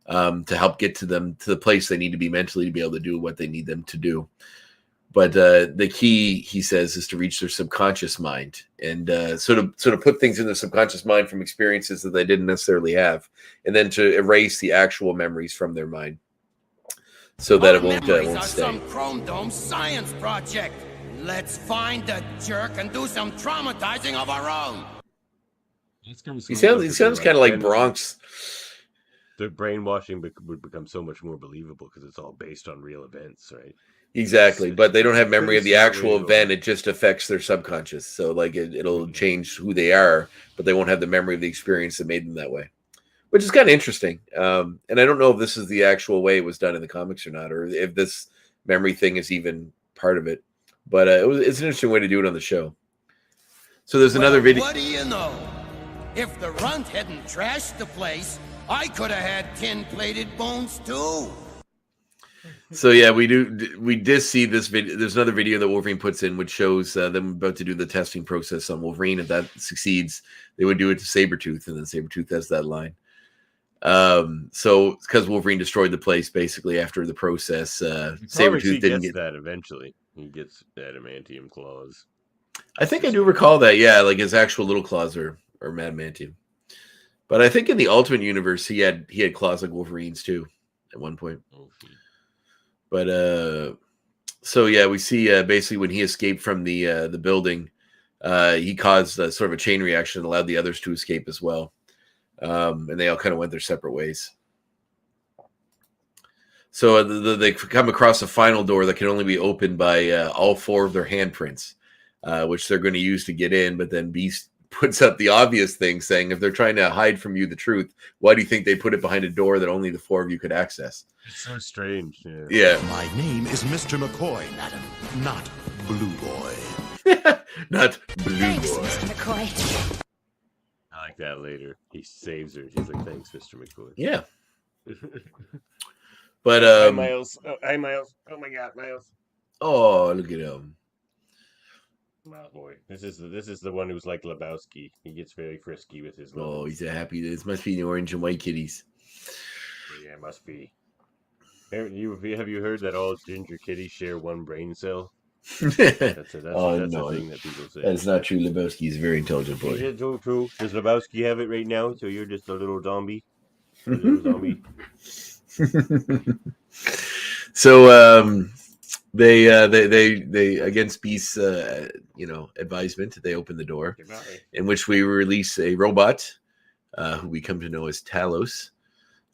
to help get to the place they need to be mentally to be able to do what they need them to do. But the key, he says, is to reach their subconscious mind and sort of put things in their subconscious mind from experiences that they didn't necessarily have, and then to erase the actual memories from their mind, so that it won't stay. Some Chrome Dome science project. Let's find the jerk and do some traumatizing of our own. He sounds kind of like Bronx. The brainwashing would become so much more believable because it's all based on real events, right? Exactly, but they don't have memory of the actual event. It just affects their subconscious. So, like, it'll change who they are, but they won't have the memory of the experience that made them that way, which is kind of interesting. And I don't know if this is the actual way it was done in the comics or not, or if this memory thing is even part of it. But it's an interesting way to do it on the show. So there's another video. What do you know? If the runt hadn't trashed the place, I could have had tin-plated bones too. So yeah, we did see this video. There's another video that Wolverine puts in, which shows them about to do the testing process on Wolverine. If that succeeds, they would do it to Sabretooth, and then Sabretooth has that line. So because Wolverine destroyed the place basically after the process, Sabretooth didn't get that eventually. He gets adamantium claws. I think I do recall that. Yeah, like his actual little claws are adamantium. But I think in the Ultimate Universe, he had claws like Wolverine's too at one point. But so yeah, we see basically when he escaped from the building, he caused sort of a chain reaction, allowed the others to escape as well, and they all kind of went their separate ways. So they come across a final door that can only be opened by all 4 of their handprints, which they're going to use to get in. But then Beast puts up the obvious thing, saying, if they're trying to hide from you the truth, why do you think they put it behind a door that only the 4 of you could access? It's so strange. Yeah. My name is Mr. McCoy, madam, not Blue Boy. Not Blue Thanks, Boy. Mr. McCoy. I like that later. He saves her. She's like, thanks, Mr. McCoy. Yeah. But Hi, Miles. Oh, hi, Miles. Oh my God, Miles. Oh, look at him. Wow, boy. This is the one who's like Lebowski. He gets very frisky with his. Oh, he's a happy. This must be the orange and white kitties. Yeah, it must be. Have you heard that all ginger kitties share one brain cell? That's a thing that people say. That's not true. Lebowski is a very intelligent boy. Is it so true? Does Lebowski have it right now? So you're just a little zombie? A little zombie? So they against Beast's advisement, they open the door, in which we release a robot who we come to know as Talos.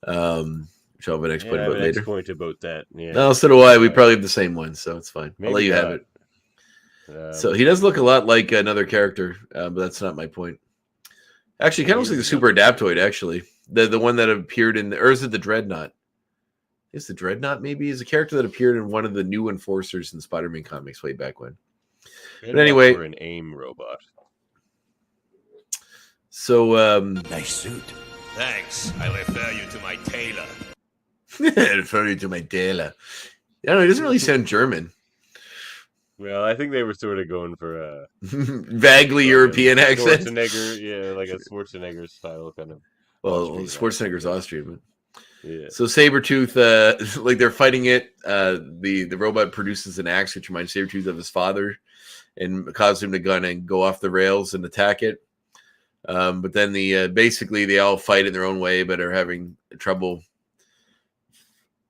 Which I'll have an explain about later. Point about that. Yeah. No, so do I. We probably have the same one, so it's fine. Maybe I'll let you have it. So he does look a lot like another character, but that's not my point. Actually, kind of looks like the Super Adaptoid. Actually, the one that appeared in, or is it the Dreadnought? Is the Dreadnought maybe is a character that appeared in one of the new Enforcers in Spider-Man comics way back when. But anyway, an AIM robot. So nice suit. Thanks. I refer you to my tailor. I refer you to my tailor. I don't know. It doesn't really sound German. Well, I think they were sort of going for a vaguely European accent. Schwarzenegger, yeah, like a Schwarzenegger style kind of. Well, Schwarzenegger's Austrian, but yeah. So Sabretooth, like they're fighting it. The robot produces an axe, which reminds Sabretooth of his father, and causes him to gun and go off the rails and attack it. But then basically they all fight in their own way, but are having trouble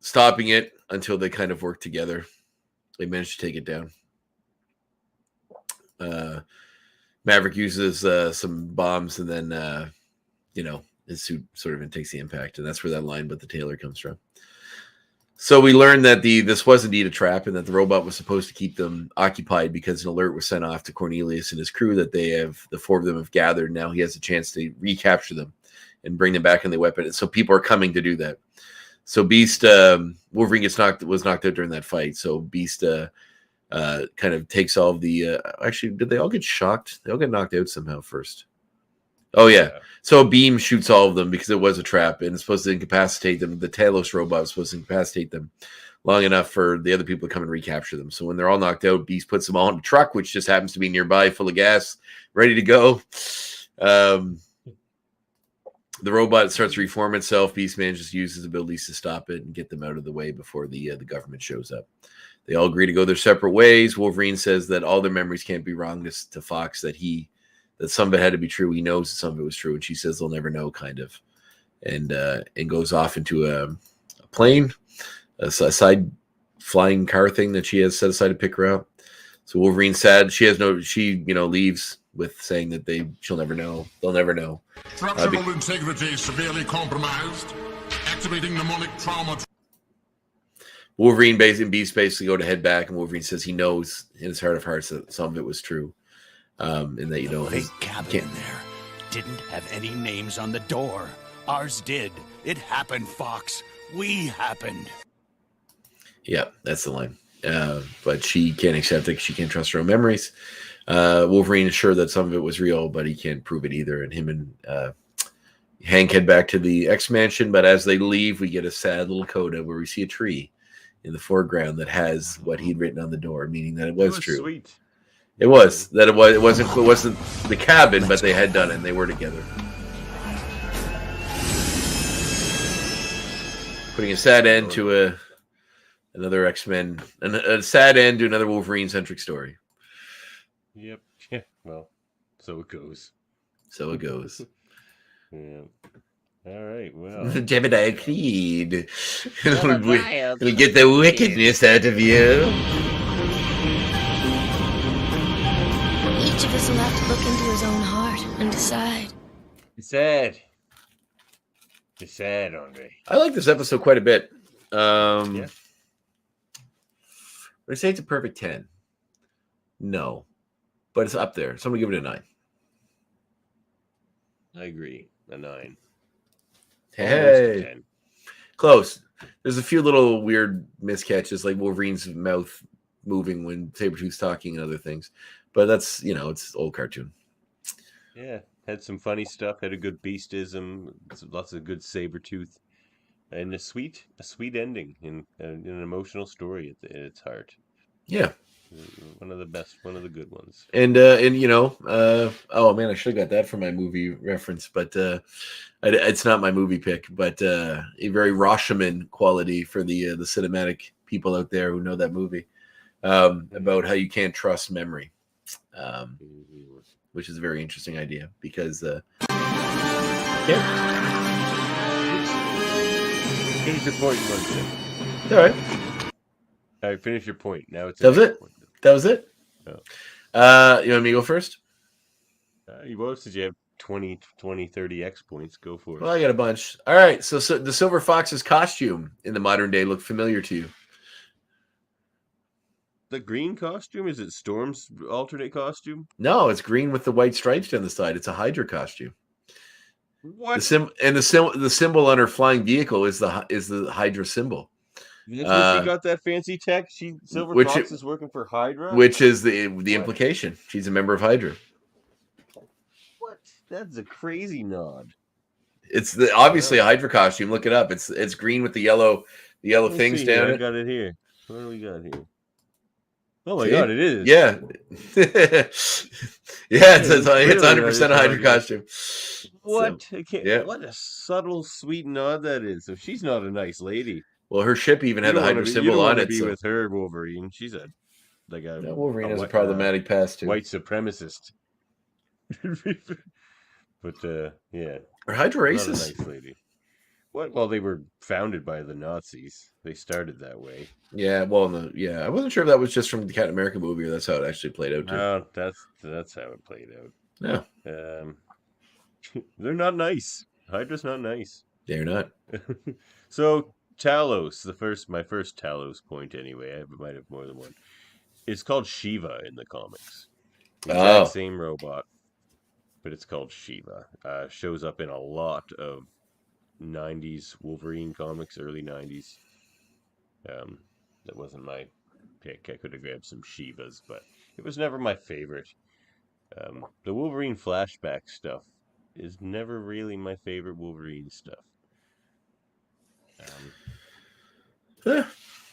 stopping it until they kind of work together. They manage to take it down. Maverick uses some bombs, and then his suit sort of takes the impact, and that's where that line "but the tailor" comes from. So we learned that this was indeed a trap, and that the robot was supposed to keep them occupied because an alert was sent off to Cornelius and his crew that the 4 of them have gathered. Now he has a chance to recapture them and bring them back in the weapon. And so people are coming to do that. So Beast, Wolverine was knocked out during that fight. So Beast kind of takes all of the. Actually, did they all get shocked? They all get knocked out somehow first. Oh yeah. So a beam shoots all of them because it was a trap, and it's supposed to incapacitate them. The Talos robot was supposed to incapacitate them long enough for the other people to come and recapture them. So when they're all knocked out, Beast puts them all in a truck, which just happens to be nearby, full of gas, ready to go. The robot starts to reform itself. Beast manages to use his abilities to stop it and get them out of the way before the government shows up. They all agree to go their separate ways. Wolverine says that all their memories can't be wrong to Fox, that some of it had to be true. He knows that some of it was true, and she says they'll never know, kind of, and goes off into a plane, a side flying car thing that she has set aside to pick her up. So Wolverine's sad. She leaves with saying that she'll never know. They'll never know. Structural integrity severely compromised. Activating mnemonic trauma. Wolverine and Beast basically go to head back, and Wolverine says he knows in his heart of hearts that some of it was true. And that the big cabin in there didn't have any names on the door. Ours did. It happened, Fox. We happened. Yeah, that's the line. But she can't accept it. She can't trust her own memories. Wolverine is sure that some of it was real, but he can't prove it either. And him and Hank head back to the X Mansion. But as they leave, we get a sad little coda where we see a tree in the foreground that has what he'd written on the door, meaning that it was true. Sweet. It was that it wasn't the cabin, but they had done it and they were together. Putting a sad end to another X-Men, and a sad end to another Wolverine-centric story. Yep. Yeah. Well, so it goes. So it goes. Yeah. All right. Well, Gemini agreed. We'll get the wickedness out of you. Each of us will have to look into his own heart and decide. It's sad. It's sad, Andre. I like this episode quite a bit. Yeah. Would I say it's a perfect 10? No, but it's up there. So I'm gonna give it a 9. I agree. A 9. Hey, Almost a 10. Close. There's a few little weird miscatches, like Wolverine's mouth moving when Sabretooth's talking and other things. But that's, it's old cartoon. Yeah. Had some funny stuff. Had a good beastism. Lots of good Sabretooth. And a sweet ending in an emotional story at its heart. Yeah. One of the best, one of the good ones. And oh man, I should have got that for my movie reference, but it's not my movie pick, but a very Rashomon quality for the cinematic people out there who know that movie, about how you can't trust memory, which is a very interesting idea because Finish your point, Munson. All right. All right, finish your point. Now it's that was it. That was it. Oh. You want me to go first? You both said you have 20, 30 X points. Go for it. Well, I got a bunch. All right. So the Silver Fox's costume in the modern day look familiar to you? The green costume? Is it Storm's alternate costume? No, it's green with the white stripes down the side. It's a Hydra costume. What? The symbol on her flying vehicle is the Hydra symbol. That's where she got that fancy tech. Silver Fox is working for Hydra, which is the implication. She's a member of Hydra. What? That's a crazy nod. It's obviously a Hydra costume. Look it up. It's green with the yellow things down it. I got it here. What do we got here? Oh my God, it is. Yeah. Yeah, it's 100% a Hydra costume. What? So, What a subtle, sweet nod that is. So she's not a nice lady. Well, her ship even had the Hydra symbol on it. Be with her, Wolverine. She's Wolverine has a problematic past too. White supremacist. But yeah. Are Hydra racist? Not a nice lady. What? Well, they were founded by the Nazis. They started that way. Yeah, well, I wasn't sure if that was just from the Captain America movie or that's how it actually played out too. No, that's how it played out. Yeah. They're not nice. Hydra's not nice. They're not. So Talos, my first Talos point anyway. I might have more than one. It's called Shiva in the comics. Exact same robot, but it's called Shiva. Shows up in a lot of 90s Wolverine comics, early 90s. That wasn't my pick. I could have grabbed some Shivas, but it was never my favorite. The Wolverine flashback stuff is never really my favorite Wolverine stuff.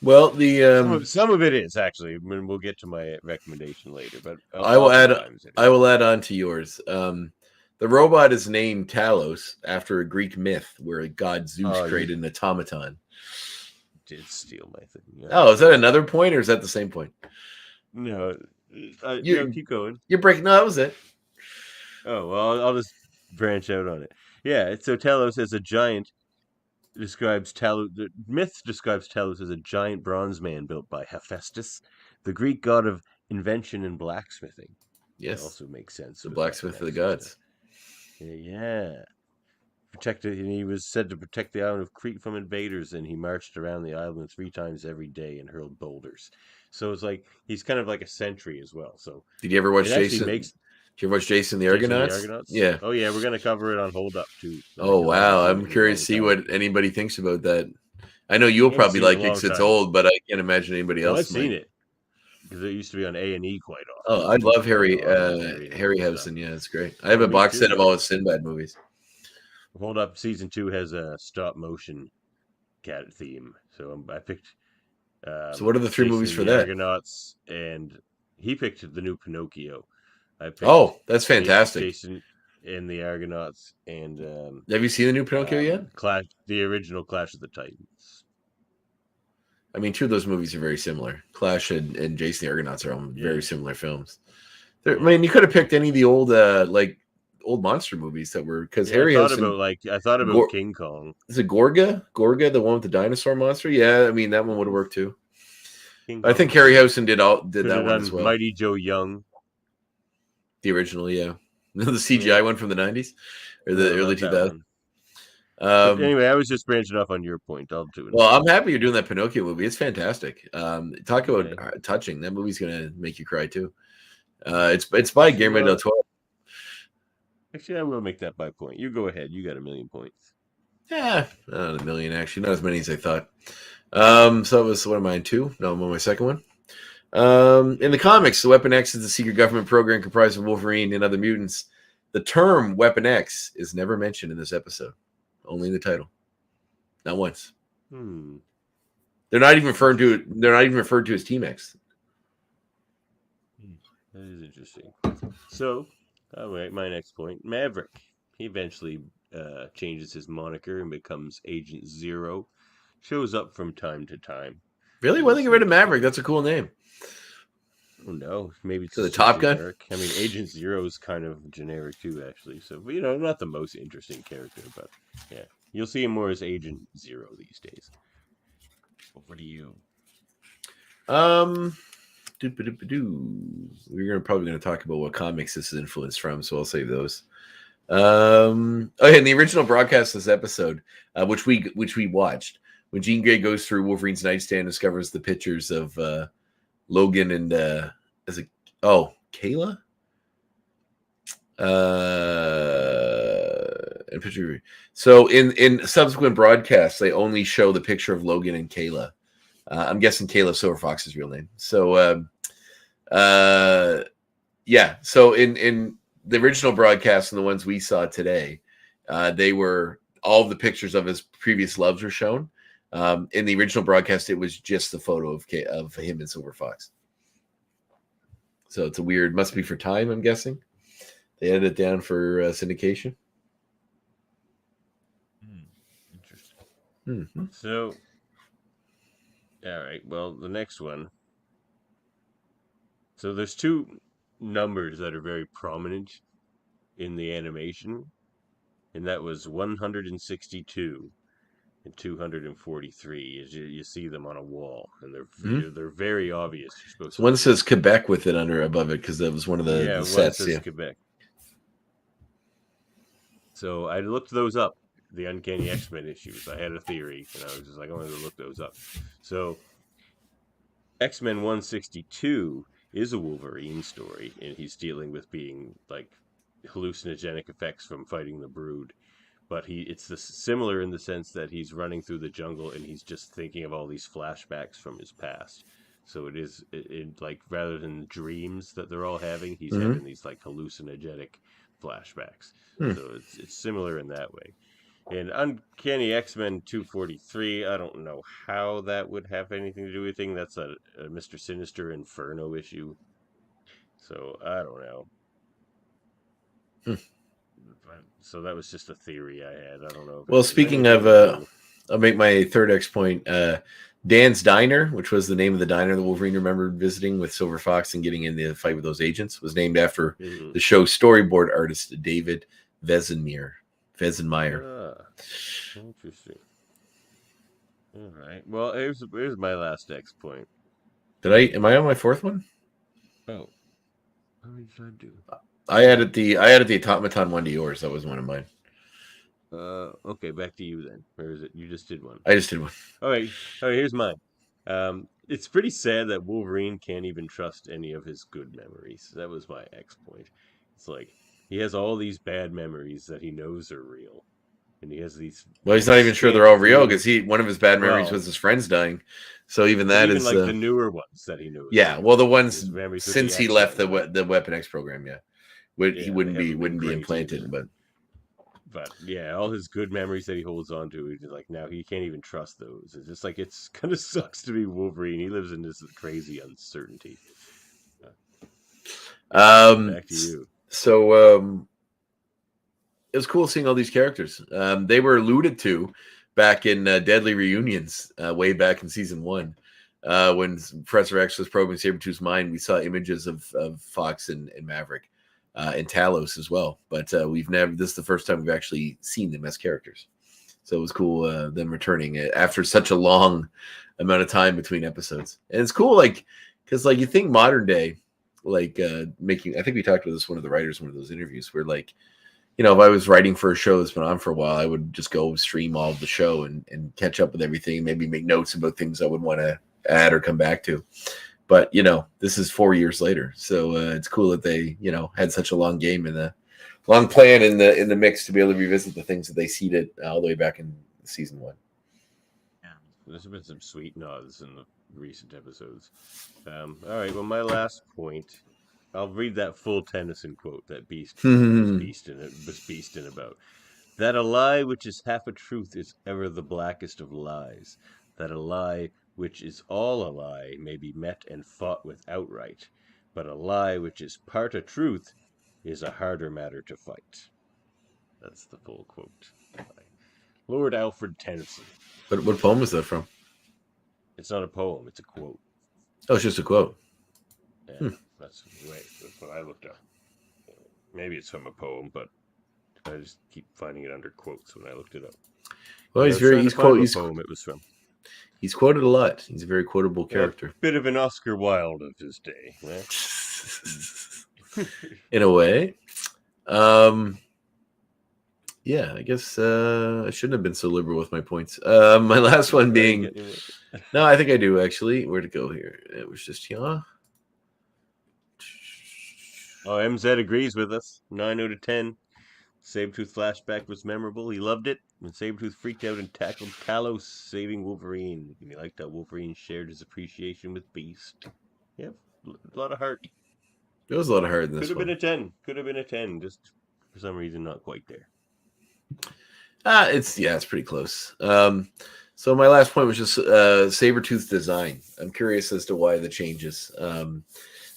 Well, the some of it is actually. I mean, we'll get to my recommendation later, but I will add on to yours. The robot is named Talos after a Greek myth where a god Zeus created an automaton. Did steal my thing. Yeah. Oh, is that another point or is that the same point? No, keep going. You're breaking. No, that was it. Oh well, I'll just branch out on it. Yeah, so Talos as a giant describes Talos. The myth describes Talos as a giant bronze man built by Hephaestus, the Greek god of invention and blacksmithing. Yes, that also makes sense. The blacksmith of the gods. Yeah. And he was said to protect the island of Crete from invaders, and he marched around the island 3 times every day and hurled boulders. So it's like he's kind of like a sentry as well. So did you ever watch Jason? Did you ever watch Jason the Argonauts? Yeah. Oh yeah, we're gonna cover it on Hold Up too. Oh wow, I'm curious to see what anybody thinks about that. I know you'll probably like it because it's old, but I can't imagine anybody else. I've seen it because it used to be on A&E quite often. Oh, I love Harryhausen. Yeah, it's great. I have a box set of all his Sinbad movies. Hold Up season 2 has a stop motion cat theme, so I picked. So what are the 3 movies for that? Argonauts, and he picked the new Pinocchio. I picked that's fantastic. Jason and the Argonauts, and have you seen the new Pinocchio yet? The original Clash of the Titans. I mean, 2 of those movies are very similar. Clash and Jason the Argonauts are very similar films. I mean, you could have picked any of the old monster movies that were because I thought about King Kong. Is it Gorga? Gorga, the one with the dinosaur monster? Yeah, I mean that one would have worked too. I think Harryhausen did that one as well. Mighty Joe Young, the original, yeah. The CGI one from the 90s or the early 2000s. Anyway, I was just branching off on your point. I'll do it. Well, I'm happy you're doing that Pinocchio movie. It's fantastic. Talk about touching. That movie's gonna make you cry too. It's by Guillermo del Toro. Actually, I will make that my point. You go ahead. You got 1,000,000 points. Yeah, not 1,000,000 actually. Not as many as I thought. So that was one of mine too. No, I'm on my second one. In the comics, the Weapon X is a secret government program comprised of Wolverine and other mutants. The term Weapon X is never mentioned in this episode. Only in the title. Not once. They're not even referred to as Team X. That is interesting. So, all right, my next point. Maverick. He eventually changes his moniker and becomes Agent Zero. Shows up from time to time. Really? Why don't they get rid of Maverick? That's a cool name. Oh no, maybe it's the Top Gun. Generic. I mean, Agent Zero is kind of generic too, actually. So not the most interesting character, but yeah, you'll see him more as Agent Zero these days. Over to you. We're probably going to talk about what comics this is influenced from, so I'll save those. In the original broadcast of this episode, which we watched, when Jean Grey goes through Wolverine's nightstand and discovers the pictures of Logan and Kayla? And picture. So in subsequent broadcasts, they only show the picture of Logan and Kayla. I'm guessing Kayla Silver Fox's real name. So yeah. So in the original broadcast and the ones we saw today, they were all of the pictures of his previous loves were shown. In the original broadcast, it was just the photo of him and Silver Fox. So it's a weird, must be for time, I'm guessing. They edited it down for syndication. Interesting. Mm-hmm. So, all right. Well, the next one. So there's two numbers that are very prominent in the animation, and that was 162 and 243. You see them on a wall, and they're very obvious. You're supposed to. One says Quebec with it above it because that was one of the sets. One says Quebec. So I looked those up, the Uncanny X-Men issues. I had a theory, and I was just like, I wanted to look those up. So X-Men 162 is a Wolverine story, and he's dealing with being like hallucinogenic effects from fighting the Brood. But it's similar in the sense that he's running through the jungle and he's just thinking of all these flashbacks from his past. So it is like rather than dreams that they're all having, he's having these like hallucinogenic flashbacks. So it's similar in that way. And Uncanny X-Men 243, I don't know how that would have anything to do with anything. That's a Mr. Sinister Inferno issue. So I don't know. So that was just a theory I had. I don't know. Well, speaking of, I'll make my third X point. Dan's Diner, which was the name of the diner that Wolverine remembered visiting with Silver Fox and getting in the fight with those agents, was named after the show's storyboard artist, David Vesenmeyer. Interesting. All right. Well, here's my last X point. Am I on my fourth one? Oh. How did I do? I added the automaton one to yours. That was one of mine. Okay, back to you then. Where is it? You just did one. I just did one. All right, here's mine. It's pretty sad that Wolverine can't even trust any of his good memories. That was my X point. It's like he has all these bad memories that he knows are real, and he has these. Well, he's not even sure they're all real because one of his bad memories was his friends dying. So even that is like the newer ones that he knows. Yeah, well, the ones since he left the Weapon X program, he wouldn't be implanted, but yeah, all his good memories that he holds on to, he's like now he can't even trust those. It's just like it's kind of sucks to be Wolverine. He lives in this crazy uncertainty. Back to you. So it was cool seeing all these characters. They were alluded to back in Deadly Reunions, way back in season 1. When Professor X was probing Sabretooth's mind, we saw images of Fox and Maverick. And Talos as well, but this is the first time we've actually seen them as characters, so it was cool them returning after such a long amount of time between episodes. And it's cool, like, because like you think modern day, like making, I think we talked about this, one of the writers in one of those interviews, where like you know, if I was writing for a show that's been on for a while, I would just go stream all of the show and catch up with everything, maybe make notes about things I would want to add or come back to. But, you know, this is 4 years later. So it's cool that they, you know, had such a long game in the long plan in the mix to be able to revisit the things that they seeded all the way back in season 1. Yeah. There's been some sweet nods in the recent episodes. All right. Well, my last point, I'll read that full Tennyson quote that Beast was beasting about. That a lie which is half a truth is ever the blackest of lies. That a lie which is all a lie may be met and fought with outright. But a lie which is part a truth is a harder matter to fight. That's the full quote by Lord Alfred Tennyson. But what poem is that from? It's not a poem, it's a quote. Oh, it's just a quote. Yeah, that's what I looked up. Maybe it's from a poem, but I just keep finding it under quotes when I looked it up. Well, he's quoted a lot. He's a very quotable character. A bit of an Oscar Wilde of his day. In a way. Yeah, I guess I shouldn't have been so liberal with my points. My last one being... No, I think I do, actually. Where'd it go here? It was just, yeah. Oh, MZ agrees with us. 9 out of 10. Sabretooth flashback was memorable. He loved it. When Sabretooth freaked out and tackled Talos, saving Wolverine. And he liked how Wolverine shared his appreciation with Beast. Yep, a lot of heart. There was a lot of heart in this one. Could have been a 10. Could have been a 10. Just for some reason, not quite there. It's pretty close. So my last point was just Sabretooth's design. I'm curious as to why the changes.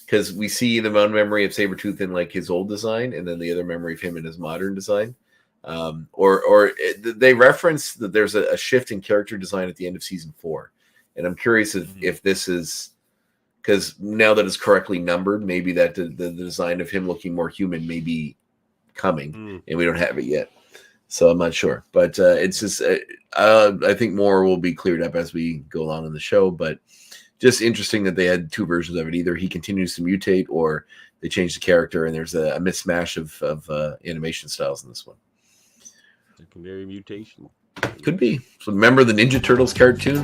Because we see the one memory of Sabretooth in like his old design, and then the other memory of him in his modern design. They reference that there's a shift in character design at the end of season 4, and I'm curious if this is because now that it's correctly numbered, maybe that the design of him looking more human may be coming, and we don't have it yet. So I'm not sure, but it's just I think more will be cleared up as we go along in the show, but. Just interesting that they had 2 versions of it. Either he continues to mutate or they change the character and there's a mismatch of animation styles in this one. Secondary mutation. Could be. So remember the Ninja Turtles cartoon?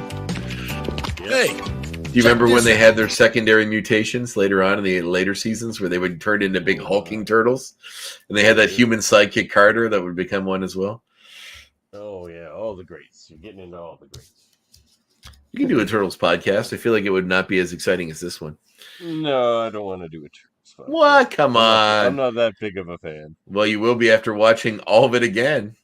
Yep. Hey! Do you remember when they had their secondary mutations later on in the later seasons where they would turn into big hulking turtles? And they had that human sidekick Carter that would become one as well? Oh, yeah. All the greats. You're getting into all the greats. You can do a Turtles podcast. I feel like it would not be as exciting as this one. No, I don't want to do a Turtles podcast. What? Come on. I'm not that big of a fan. Well, you will be after watching all of it again.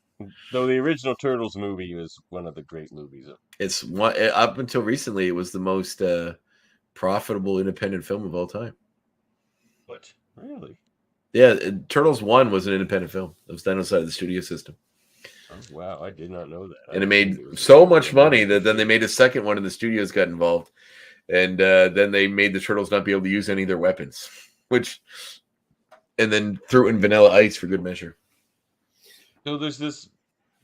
Though the original Turtles movie was one of the great movies. It's one up until recently, it was the most profitable independent film of all time. What? Really? Yeah, Turtles 1 was an independent film. It was done outside of the studio system. Oh, wow, I did not know that. And it made so much money that then they made a second one and the studios got involved. And then they made the Turtles not be able to use any of their weapons. And then threw in Vanilla Ice for good measure. So there's this...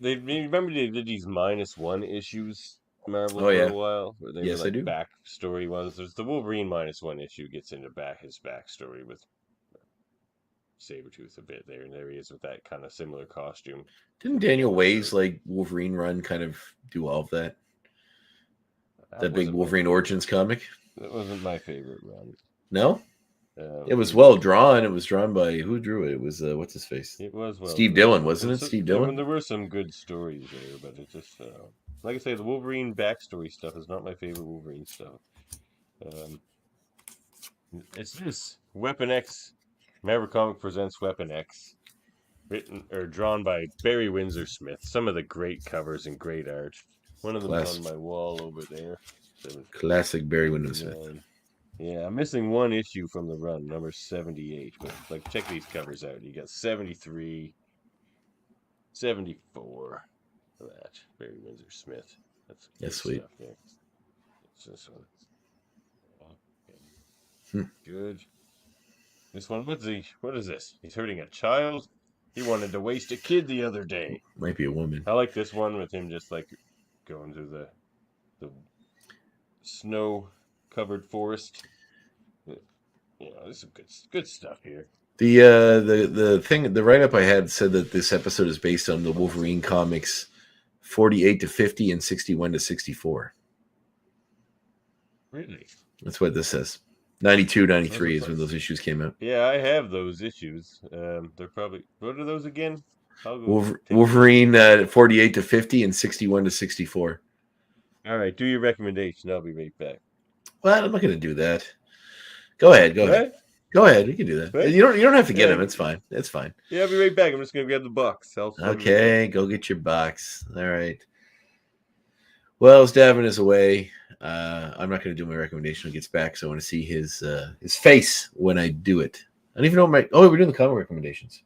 Remember they did these -1 issues, Marvel, for a while? Where they were like backstory ones. There's the Wolverine -1 issue gets into his backstory with Sabretooth a bit there, and there he is with that kind of similar costume. Didn't Daniel Way's like Wolverine run kind of do all of that? That big Wolverine Origins comic? That wasn't my favorite run. No? It was well drawn. It was drawn by who drew it? It was what's his face? It was Steve Dillon, wasn't it? Steve Dillon. There were some good stories there, but it just like I say, the Wolverine backstory stuff is not my favorite Wolverine stuff. It's this Weapon X. Maverick Comic presents Weapon X, written or drawn by Barry Windsor Smith. Some of the great covers and great art. One of them is on my wall over there. Classic Barry Windsor Smith. Yeah, I'm missing one issue from the run, number 78. But like, check these covers out. You got 73, 74. That Barry Windsor Smith. That's sweet. Stuff there. It's this one. Okay. Good. This one, what is this? He's hurting a child? He wanted to waste a kid the other day. Might be a woman. I like this one with him just like going through the snow-covered forest. You know, there's some good stuff here. The write-up I had said that this episode is based on the Wolverine comics 48 to 50 and 61 to 64. Really? That's what this says. 92, 93 is when those issues came out. Yeah, I have those issues. They're probably, what are those again? Wolverine 48 to 50 and 61 to 64. All right, do your recommendation. I'll be right back. Well, I'm not going to do that. Go ahead. Go ahead. Go ahead. You can do that. What? You don't have to get them. It's fine. It's fine. Yeah, I'll be right back. I'm just going to grab the box. Okay, go get your box. All right. Well, as Davan is away, I'm not going to do my recommendation when he gets back, so I want to see his face when I do it. I don't even know we're doing the comic recommendations.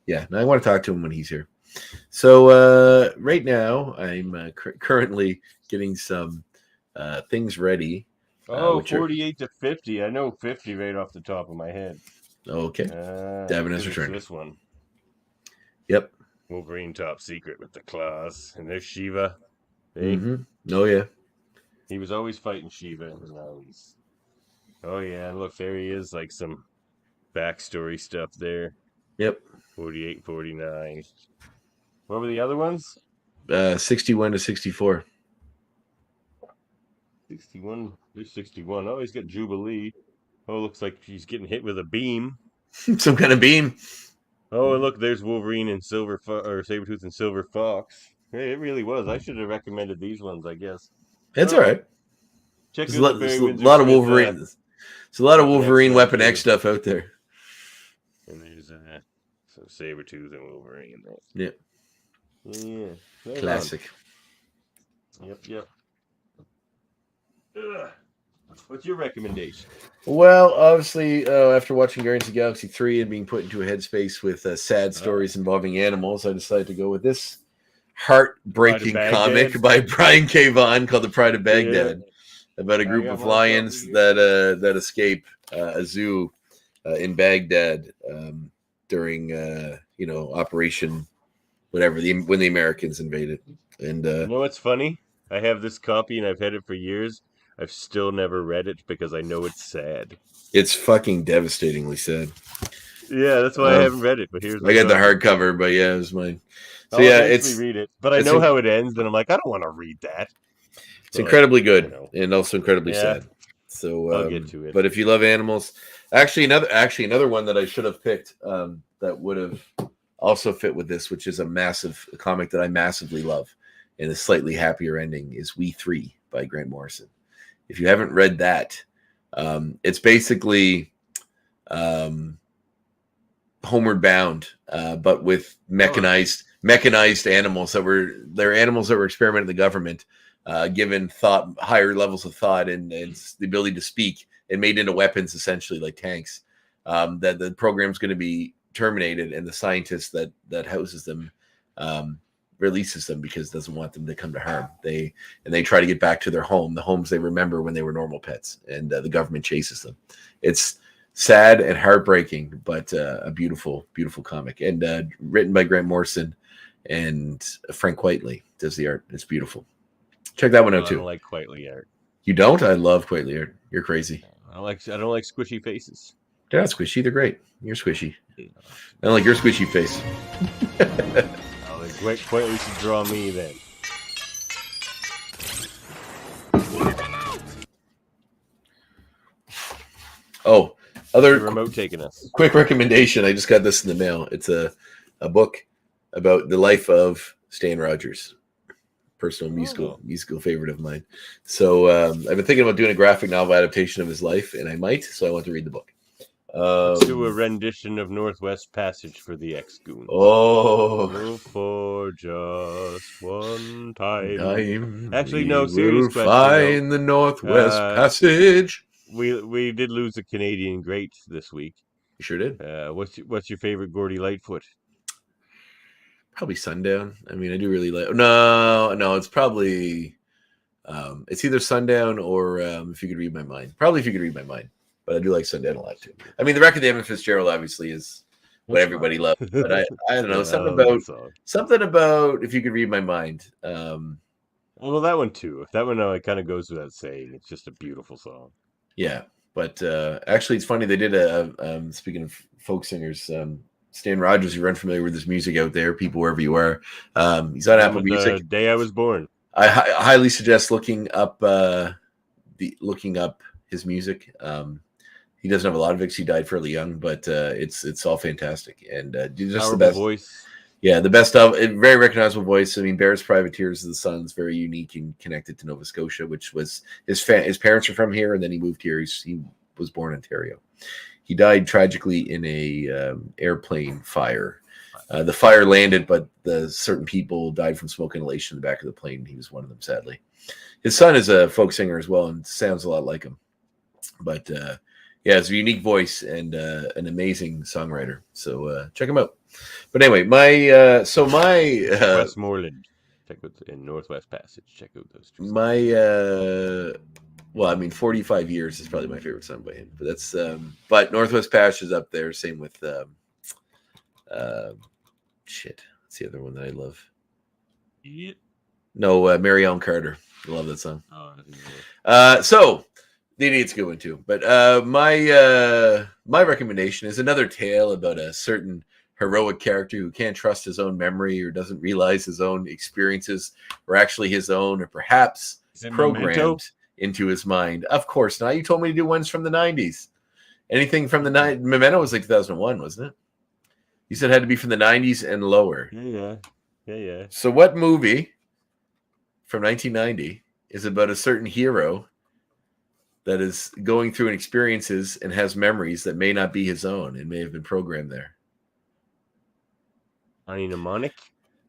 Yeah, I want to talk to him when he's here. So right now, I'm currently getting some things ready. 48 to 50. I know 50 right off the top of my head. Okay. Davan has returned. This one. Yep. Wolverine Top Secret with the claws. And there's Shiva. Hey? Mm-hmm. Oh, yeah. He was always fighting Shiva. And now he's... Oh, yeah. Look, there he is. Like some backstory stuff there. Yep. 48, 49. What were the other ones? 61 to 64. 61. There's 61. Oh, he's got Jubilee. Oh, looks like he's getting hit with a beam. Some kind of beam. Oh, and look, there's Wolverine and Sabretooth and Silver Fox. Hey, it really was. I should have recommended these ones, I guess. That's all right. Check there's a lot of Wolverine. There's a lot of Wolverine Weapon X stuff out there. And there's some Sabretooth and Wolverine. Yep. Yeah. Classic. Yep. Ugh. What's your recommendation? Well, obviously, after watching Guardians of the Galaxy 3 and being put into a headspace with sad stories involving animals, I decided to go with this heartbreaking comic by Brian K. Vaughan called The Pride of Baghdad, about a group of lions that escape a zoo in Baghdad during Operation whatever when the Americans invaded. And you know what's funny? I have this copy and I've had it for years. I've still never read it because I know it's sad. It's fucking devastatingly sad. Yeah, that's why I haven't read it. But I got the hardcover, but yeah, it was mine. So I'll read it. But I know how it ends, and I'm like, I don't want to read that. It's incredibly good and also incredibly sad. So I'll get to it. But if you love animals, another one that I should have picked that would have also fit with this, which is a comic that I massively love, and a slightly happier ending, is We Three by Grant Morrison. If you haven't read that, it's basically Homeward Bound, but with mechanized animals that were experimented in the government, given higher levels of thought and the ability to speak, and made into weapons, essentially like tanks. That the program's going to be terminated, and the scientist that houses them releases them because it doesn't want them to come to harm. They try to get back to their home, the homes they remember when they were normal pets, and the government chases them. It's sad and heartbreaking, but a beautiful, beautiful comic, and written by Grant Morrison, and Frank Quitely does the art. It's beautiful. Check that one out too. I don't like Quitely art. You don't? I love Quitely art. You're crazy. I don't like squishy faces. They're not squishy. They're great. You're squishy. I don't like your squishy face. Quitely should draw me then. Oh, other remote taking us. Quick recommendation. I just got this in the mail. It's a book about the life of Stan Rogers, personal musical favorite of mine. So I've been thinking about doing a graphic novel adaptation of his life, and I might. So I want to read the book. Let's do a rendition of Northwest Passage for the Ex-Goons. Oh, for just one time. Actually, no, serious question. Find the Northwest Passage. We did lose a Canadian great this week. You sure did. What's your favorite Gordy Lightfoot? Probably Sundown. I mean, I do really like. No, it's probably. It's either Sundown or If You Could Read My Mind. Probably If You Could Read My Mind. But I do like Sundown a lot too. I mean, the record of Evan Fitzgerald obviously is what everybody loves. But I don't know, something about If You Could Read My Mind. Well, that one too. That one kind of goes without saying. It's just a beautiful song. Yeah, But actually, it's funny. They did speaking of folk singers, Stan Rogers, you're unfamiliar with his music out there, people wherever you are. He's on Apple Music. The day I was born. I highly suggest looking up his music. He doesn't have a lot of it. He died fairly young, but it's all fantastic and just Powerful the best voice. Yeah, the best of it. Very recognizable voice. I mean, Bear's Privateers of the Sun's very unique and connected to Nova Scotia, which was his parents are from here, and then he moved here. He was born in Ontario. He died tragically in a airplane fire. The fire landed, but certain people died from smoke inhalation in the back of the plane. He was one of them, sadly. His son is a folk singer as well and sounds a lot like him. But yeah, it's a unique voice and an amazing songwriter. So check him out. But anyway, Westmoreland, check out in Northwest Passage. Check out those two. Well, I mean, 45 Years is probably my favorite song by him. But that's but Northwest Passage is up there. Same with shit. What's the other one that I love? Yeah. No, Mary Ellen Carter. I love that song. Oh, so the Idiot's a good one too. But my recommendation is another tale about a certain heroic character who can't trust his own memory or doesn't realize his own experiences were actually his own, or perhaps programmed into his mind. Of course not. You told me to do ones from the 90s. Anything from the Memento was like 2001, wasn't it? You said it had to be from the 90s and lower. Yeah. So what movie from 1990 is about a certain hero that is going through experiences and has memories that may not be his own and may have been programmed there? I mnemonic.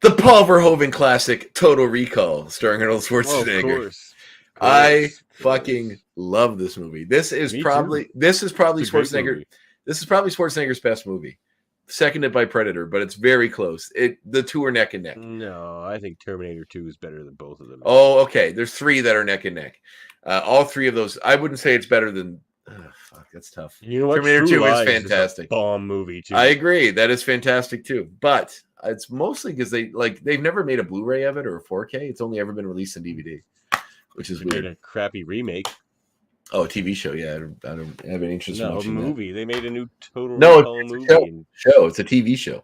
The Paul Verhoeven classic Total Recall, starring Arnold Schwarzenegger. Oh, of course. I fucking love this movie. This is probably Schwarzenegger. This is probably Schwarzenegger's best movie, seconded by Predator, but it's very close. The two are neck and neck. No, I think Terminator 2 is better than both of them. Oh, okay. There's three that are neck and neck. All three of those, I wouldn't say it's better than. Fuck, that's tough. You know what? Terminator 2 is fantastic. Bomb movie too. I agree. That is fantastic too. But it's mostly because they've never made a Blu-ray of it or a 4K. It's only ever been released on DVD, which is weird. Made a crappy remake. Oh, a TV show. Yeah, I don't have any interest in watching a movie. They made a new Total Recall movie. Show. It's a TV show.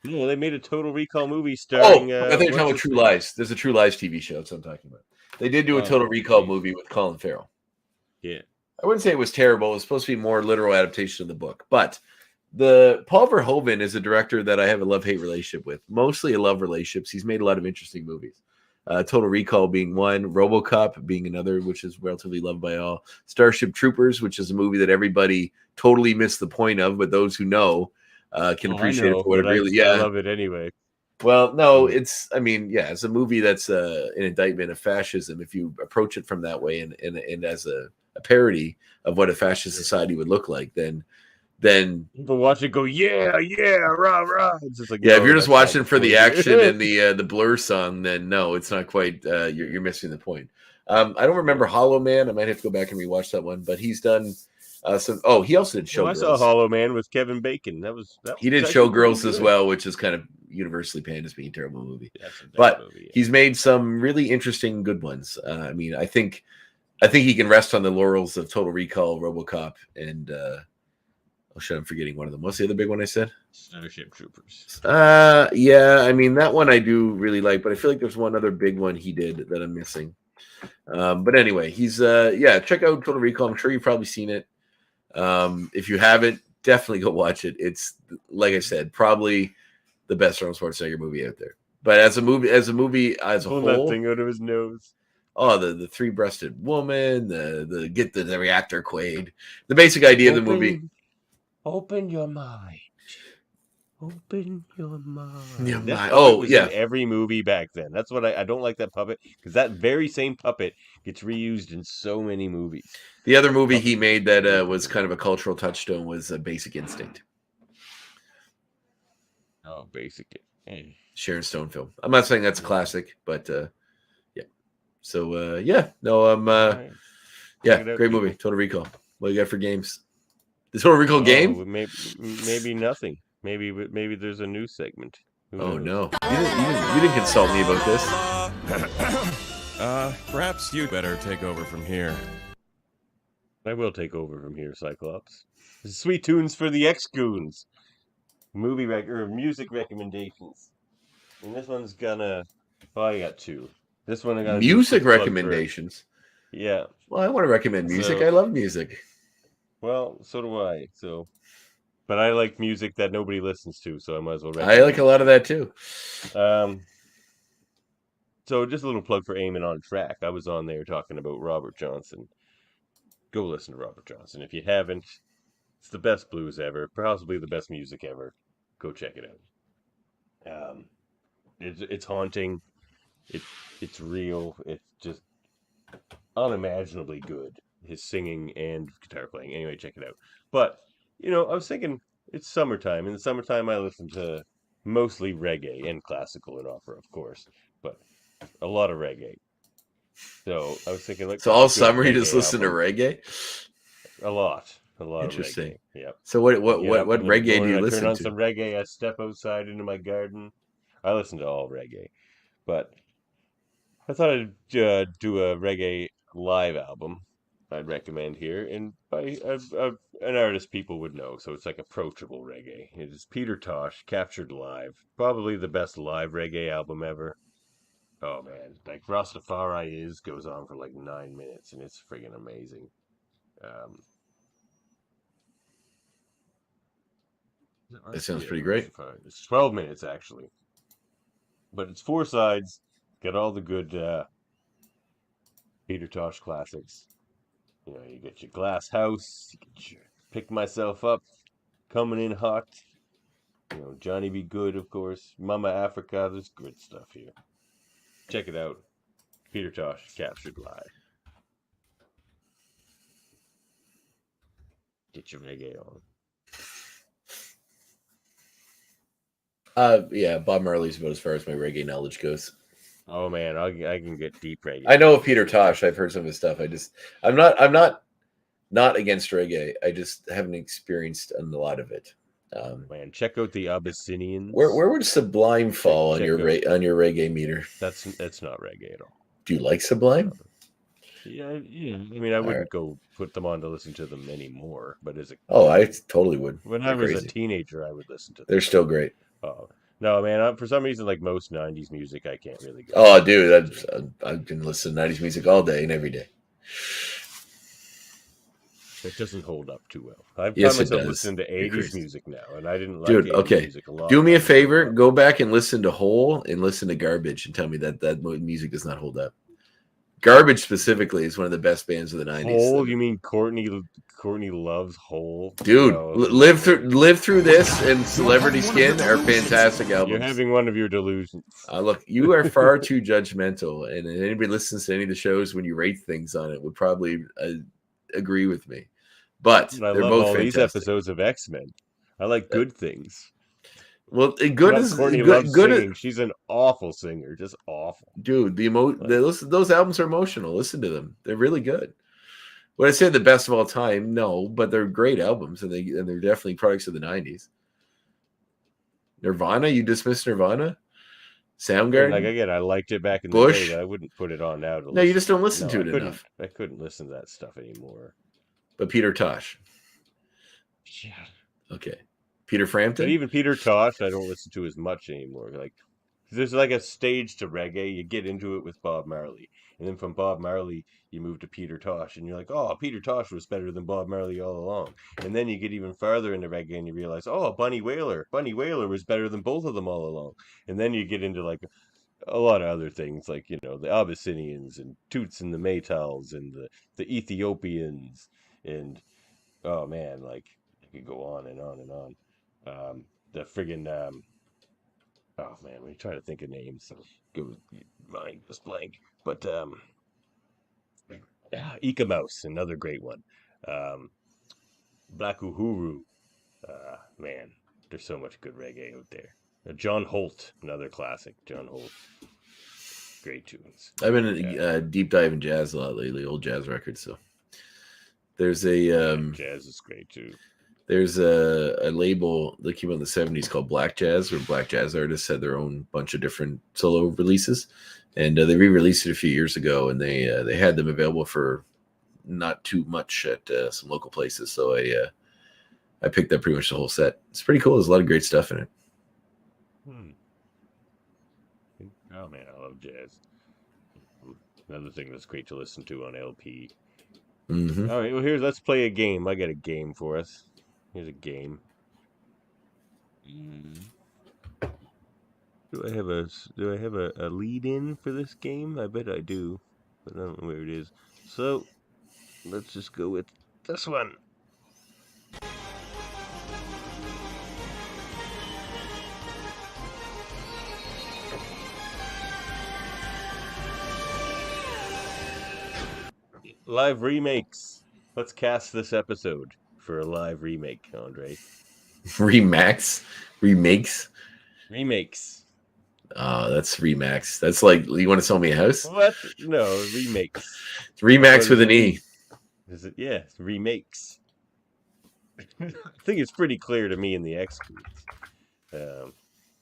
No, they made a Total Recall movie starring. I think you're talking about True Lies. There's a True Lies TV show. That's what I'm talking about. They did do a Total Recall movie with Colin Farrell. Yeah. I wouldn't say it was terrible. It was supposed to be more literal adaptation of the book. But the Paul Verhoeven is a director that I have a love-hate relationship with. Mostly a love relationships. He's made a lot of interesting movies. Total Recall being one, RoboCop being another, which is relatively loved by all. Starship Troopers, which is a movie that everybody totally missed the point of, but those who know can appreciate it for what it really. I love it anyway. Well, no, it's a movie that's an indictment of fascism. If you approach it from that way and as a parody of what a fascist society would look like, then people watch it go, yeah, rah, rah. It's just like, yeah, if you're just watching for the action and the Blur song, then no, it's not quite. You're missing the point. I don't remember Hollow Man. I might have to go back and rewatch that one. But he's done some. Oh, he also did Showgirls. I saw Hollow Man with Kevin Bacon. He did Showgirls as well, which is kind of universally panned as being a terrible movie. But he's made some really interesting good ones. I mean, I think he can rest on the laurels of Total Recall, RoboCop, and oh shit, I'm forgetting one of them. What's the other big one I said? Starship Troopers. Yeah, I mean that one I do really like, but I feel like there's one other big one he did that I'm missing. But anyway, he's check out Total Recall. I'm sure you've probably seen it. If you haven't, definitely go watch it. It's like I said, probably the best Arnold Schwarzenegger movie out there. But as a movie as a whole, that thing out of his nose. Oh, the three-breasted woman, the get the reactor Quaid. The basic idea of the movie. Open your mind. Open your mind. Oh, yeah. In every movie back then. That's what I don't like that puppet, because that very same puppet gets reused in so many movies. The other movie he made that was kind of a cultural touchstone was Basic Instinct. Oh, Basic. Hey. Sharon Stone film. I'm not saying that's a classic, but yeah. So great movie. Total Recall. What do you got for games? The Total Recall game? Maybe nothing. Maybe there's a new segment. Oh no! You didn't consult me about this. Perhaps you better take over from here. I will take over from here, Cyclops. Sweet tunes for the X-Goons. Music recommendations. And this one's gonna... Oh, I got two. This one I gotta do a Music quick plug recommendations. Yeah. Well, I want to recommend music. I love music. Well, so do I. So, but I like music that nobody listens to, so I might as well I like a lot of that too. So just a little plug for Aiming on Track. I was on there talking about Robert Johnson. Go listen to Robert Johnson. If you haven't, it's the best blues ever, possibly the best music ever. Go check it out. It's haunting. It's real. It's just unimaginably good. His singing and guitar playing. Anyway, check it out. But I was thinking it's summertime. In the summertime, I listen to mostly reggae and classical and opera, of course, but a lot of reggae. So I was thinking, like, so all summer you just listen to reggae. A lot. Interesting. Of reggae. Yep. So what reggae do you listen to? I turn on some reggae. I step outside into my garden. I listen to all reggae, but I thought I'd do a reggae live album. I'd recommend here, and by an artist people would know, so it's like approachable reggae. It is Peter Tosh, captured live, probably the best live reggae album ever. Oh man, like Rastafari goes on for like 9 minutes, and it's friggin' amazing. That sounds pretty great. It's 12 minutes actually, but it's 4 sides. Got all the good Peter Tosh classics. You get your Glass House, you get your Pick Myself Up, Coming In Hot, Johnny Be Good, of course, Mama Africa. There's good stuff here. Check it out. Peter Tosh, captured live. Get your reggae on. Yeah, Bob Marley's about as far as my reggae knowledge goes. Oh man, I can get deep reggae. I know of Peter Tosh. I've heard some of his stuff. I'm not against reggae. I just haven't experienced a lot of it. Man, check out the Abyssinians. Where would Sublime fall on your reggae meter? That's not reggae at all. Do you like Sublime? Yeah. I mean, I wouldn't go put them on to listen to them anymore. But I totally would. When I was a teenager, I would listen to them. They're still great. Oh no, man! For some reason, like most '90s music, I can't really go. Oh, dude, I've been listening to '90s music all day and every day. It doesn't hold up too well. I've found myself listening to '80s music now, and I didn't like '80s music a lot. Do me a favor, go back and listen to Hole and listen to Garbage, and tell me that music does not hold up. Garbage specifically is one of the best bands of the '90s. Hole? You mean Courtney Love's Hole? Dude, Live Through This and Celebrity Skin are fantastic albums. You're having one of your delusions. Look, you are far too judgmental, and anybody listens to any of the shows when you rate things on it would probably agree with me. But they're both fantastic. These episodes of X-Men. I like Good Things. Well, good is good. She's an awful singer, just awful. Dude, those albums are emotional. Listen to them; they're really good. Would I say the best of all time? No, but they're great albums, and they're definitely products of the '90s. Nirvana, you dismiss Nirvana? Soundgarden? Like again, I liked it back in the day, but I wouldn't put it on now. No, you just don't listen to it enough. I couldn't listen to that stuff anymore. But Peter Tosh. Yeah. Okay. Peter Frampton? But even Peter Tosh, I don't listen to as much anymore. Like, there's like a stage to reggae. You get into it with Bob Marley. And then from Bob Marley, you move to Peter Tosh. And you're like, oh, Peter Tosh was better than Bob Marley all along. And then you get even farther into reggae and you realize, oh, Bunny Wailer. Bunny Wailer was better than both of them all along. And then you get into like a lot of other things, like, the Abyssinians and Toots and the Maytals and the Ethiopians. And, oh, man, like, I could go on and on and on. The friggin' oh man, when you try to think of names, mind just blank. But Ika-Mouse, another great one. Black Uhuru, man, there's so much good reggae out there. John Holt, another classic. John Holt, great tunes. I've been deep diving jazz a lot lately, old jazz records. So there's a jazz is great too. There's a label that came out in the 70s called Black Jazz, where black jazz artists had their own bunch of different solo releases. And they re-released it a few years ago, and they had them available for not too much at some local places. So I picked up pretty much the whole set. It's pretty cool. There's a lot of great stuff in it. Oh man, I love jazz. Another thing that's great to listen to on LP. Mm-hmm. All right, well let's play a game. I got a game for us. Here's a game. Do I have a lead in for this game? I bet I do, but I don't know where it is. So let's just go with this one. Live remakes. Let's cast this episode for a live remake, Andre. Remakes. That's Remax. That's like, you want to sell me a house? What? No, remakes. It's Remax with an E. Is it? Yeah, it's remakes. I think it's pretty clear to me in the X codes.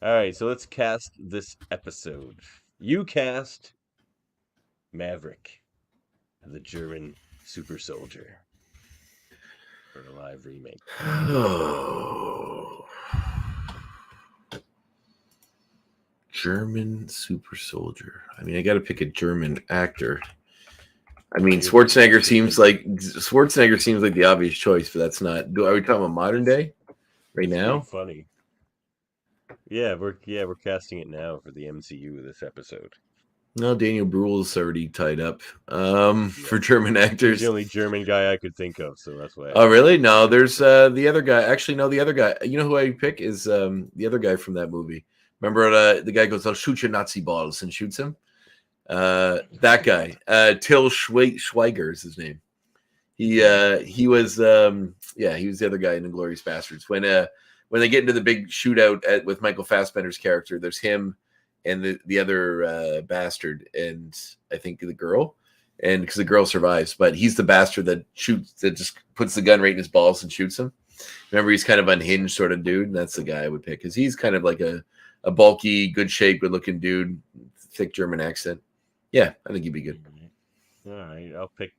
All right, so let's cast this episode. You cast Maverick, the German super soldier, for a live remake. Oh. German super soldier. I mean, I got to pick a German actor. I mean, Schwarzenegger seems like the obvious choice, but that's not. Are we talking about modern day? Right now? Funny. Yeah, we're casting it now for the MCU this episode. No, Daniel Bruhl's already tied up for German actors. He's the only German guy I could think of, so that's why. Oh, really? No, there's the other guy. Actually, no, the other guy. You know who I pick is the other guy from that movie. Remember, the guy goes, "I'll shoot your Nazi balls," and shoots him. That guy, Till Schweiger is his name. He was he was the other guy in Inglourious Bastards. When they get into the big shootout with Michael Fassbender's character, there's him and the other bastard, and I think the girl, and because the girl survives, but he's the bastard that just puts the gun right in his balls and shoots him. Remember, he's kind of unhinged sort of dude, and that's the guy I would pick because he's kind of like a bulky, good shape, good looking dude, thick German accent. Yeah, I think he'd be good. All right, I'll pick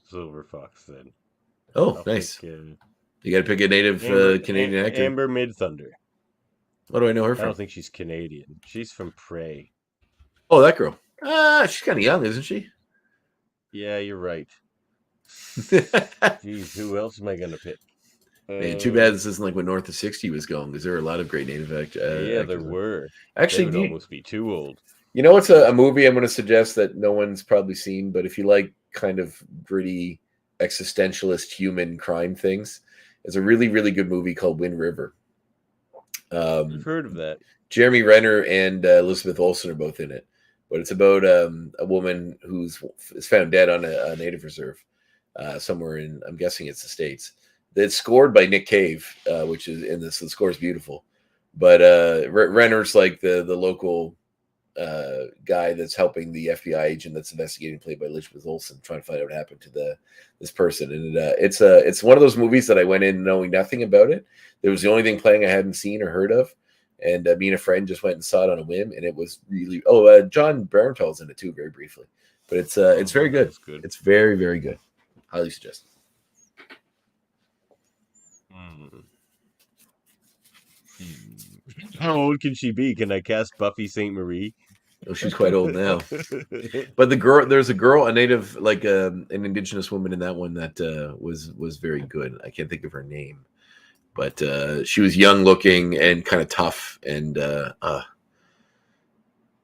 Silver Fox then. Oh, I'll nice. Pick, you got to pick a native Canadian actor. Amber Midthunder. What do I know her from? I don't think she's Canadian. She's from Prey. Oh, that girl. She's kind of young, isn't she? Yeah, you're right. Jeez, who else am I going to pick? Man, too bad this isn't like when North of 60 was going, because there were a lot of great native actors. Yeah, there were. Actually, they would almost be too old. You know, it's a movie I'm going to suggest that no one's probably seen, but if you like kind of gritty, existentialist human crime things, it's a really, really good movie called Wind River. I've heard of that. Jeremy Renner and Elizabeth Olsen are both in it, but it's about a woman who's found dead on a native reserve somewhere in, I'm guessing it's the States. It's scored by Nick Cave, which is in this. The score is beautiful, but Renner's like the local guy that's helping the FBI agent that's investigating, played by Elizabeth Olsen, trying to find out what happened to this person. And it's one of those movies that I went in knowing nothing about it. It was the only thing playing I hadn't seen or heard of, and me and a friend just went and saw it on a whim, and it was really. John Barental's in it too, very briefly, but it's very good. Good. It's very, very good. Highly suggest. How old can she be? Can I cast Buffy St. Marie? Oh, she's quite old now. But there's a girl, a native, like an indigenous woman in that one that was very good. I can't think of her name, but she was young looking and kind of tough. And I'll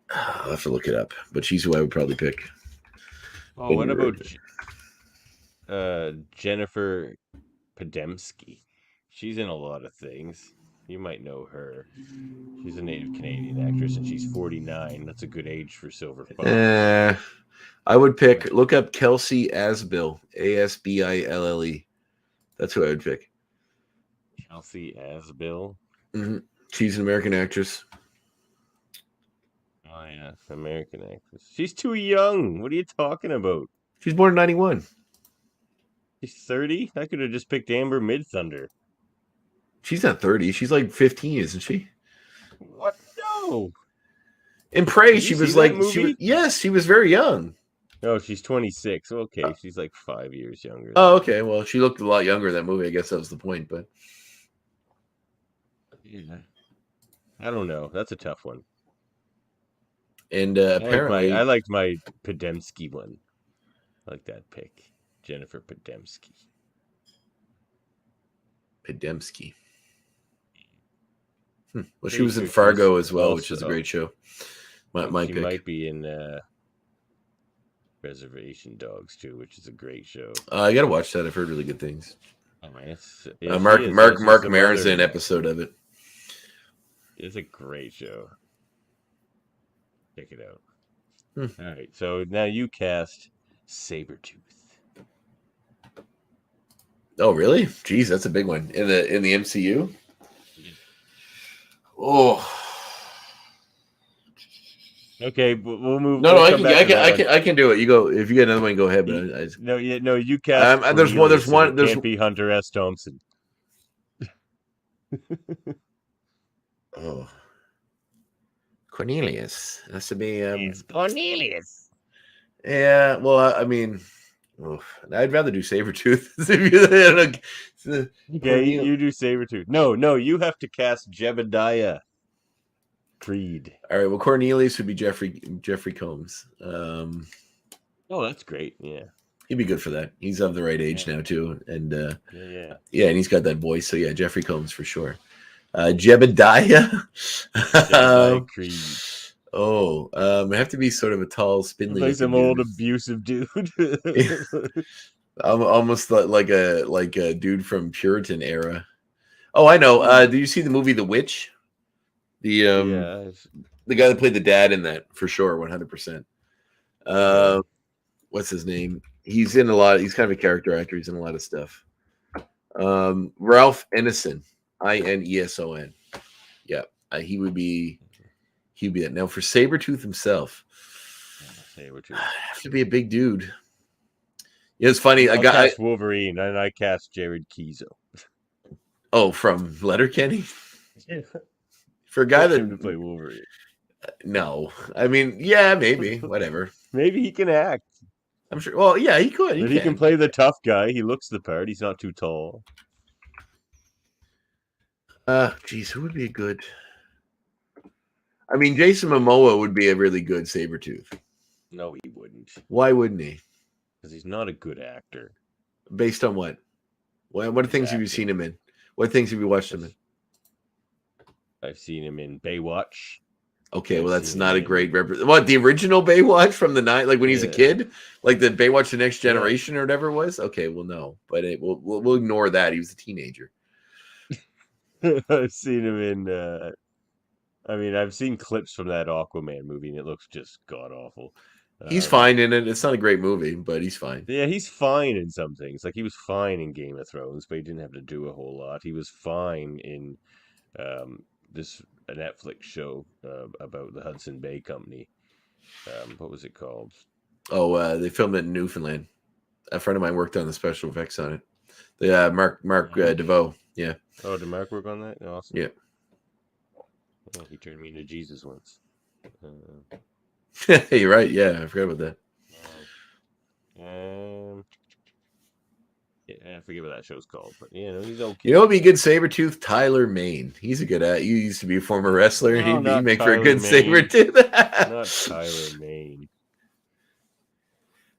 have to look it up. But she's who I would probably pick. Oh, what about Jennifer Podemski? She's in a lot of things. You might know her. She's a native Canadian actress, and she's 49. That's a good age for Silver Fox. I would look up Kelsey Asbill, Asbille. That's who I would pick. Kelsey Asbill? Mm-hmm. She's an American actress. Oh, yeah, American actress. She's too young. What are you talking about? She's born in 91. She's 30? I could have just picked Amber Midthunder. She's not 30. She's like 15, isn't she? What? No. In Prey, she was like, she was very young. Oh, she's 26. Okay, she's like 5 years younger. Oh, okay. Well, she looked a lot younger in that movie. I guess that was the point. But yeah. I don't know. That's a tough one. And I apparently, liked my Podemski one. I like that pick, Jennifer Podemski. Podemski. Well, she was in Fargo as well, which is a great show. My she pick. might be in Reservation Dogs too, which is a great show. I gotta watch that. I've heard really good things. Oh man, Mark Maron's in an episode of it. It's a great show. Check it out. All right, so now you cast Sabretooth. Oh, really? Jeez, that's a big one in the MCU. Oh. Okay, we'll move. No, I can do it. You go if you get another one. Go ahead. But no, you cast. There's one. There's can't be Hunter S. Thompson. Oh, Cornelius. Has to be. Yes, Cornelius. Yeah. Well, I mean, I'd rather do Sabretooth. Okay, you do Sabretooth. No, you have to cast Jebediah Creed. All right. Well, Cornelius would be Jeffrey Combs. Oh, that's great. Yeah. He'd be good for that. He's of the right age now too, and yeah, and he's got that voice. So yeah, Jeffrey Combs for sure. Jebediah Creed. I have to be sort of a tall, spindly. Like some old abusive dude. I'm almost like a dude from Puritan era. Oh, I know. Do you see the movie The Witch? The guy that played the dad in that for sure, 100%. What's his name? He's in a lot. He's kind of a character actor. He's in a lot of stuff. Ralph Ineson, Ineson. Yeah, he would be. He'd be that. Now for Sabretooth himself, Sabretooth. Have to be a big dude. Yeah, it's funny. I cast Wolverine and I cast Jared Keezo. Oh, from Letterkenny. For a guy that to play Wolverine. No, I mean, yeah, maybe, whatever. Maybe he can act. I'm sure. Well, yeah, he could. He can play the tough guy. He looks the part. He's not too tall. Geez, who would be good? I mean, Jason Momoa would be a really good Sabretooth. No, he wouldn't. Why wouldn't he? Because he's not a good actor. Based on what? What things have you seen him in? What things have you watched him in? I've seen him in Baywatch. Okay, well, that's not a great What, the original Baywatch from the night, like when he was a kid, like the Baywatch: The Next Generation or whatever it was. Okay, well, no, but we'll ignore that. He was a teenager. I've seen him in. I've seen clips from that Aquaman movie, and it looks just god awful. He's fine in it. It's not a great movie, but he's fine. Yeah, he's fine in some things. Like he was fine in Game of Thrones, but he didn't have to do a whole lot. He was fine in a Netflix show about the Hudson Bay Company. What was it called? Oh, they filmed it in Newfoundland. A friend of mine worked on the special effects on it. The Mark DeVoe. Yeah. Oh, did Mark work on that? Awesome. Yeah. Oh, he turned me into Jesus once. You're right. Yeah, I forgot about that. I forget what that show's called, but he's okay. You know, it'd be a good Sabretooth, Tyler Maine. He's a good You used to be a former wrestler. No, He'd make Tyler for a good Maine. Sabretooth. Not Tyler Maine.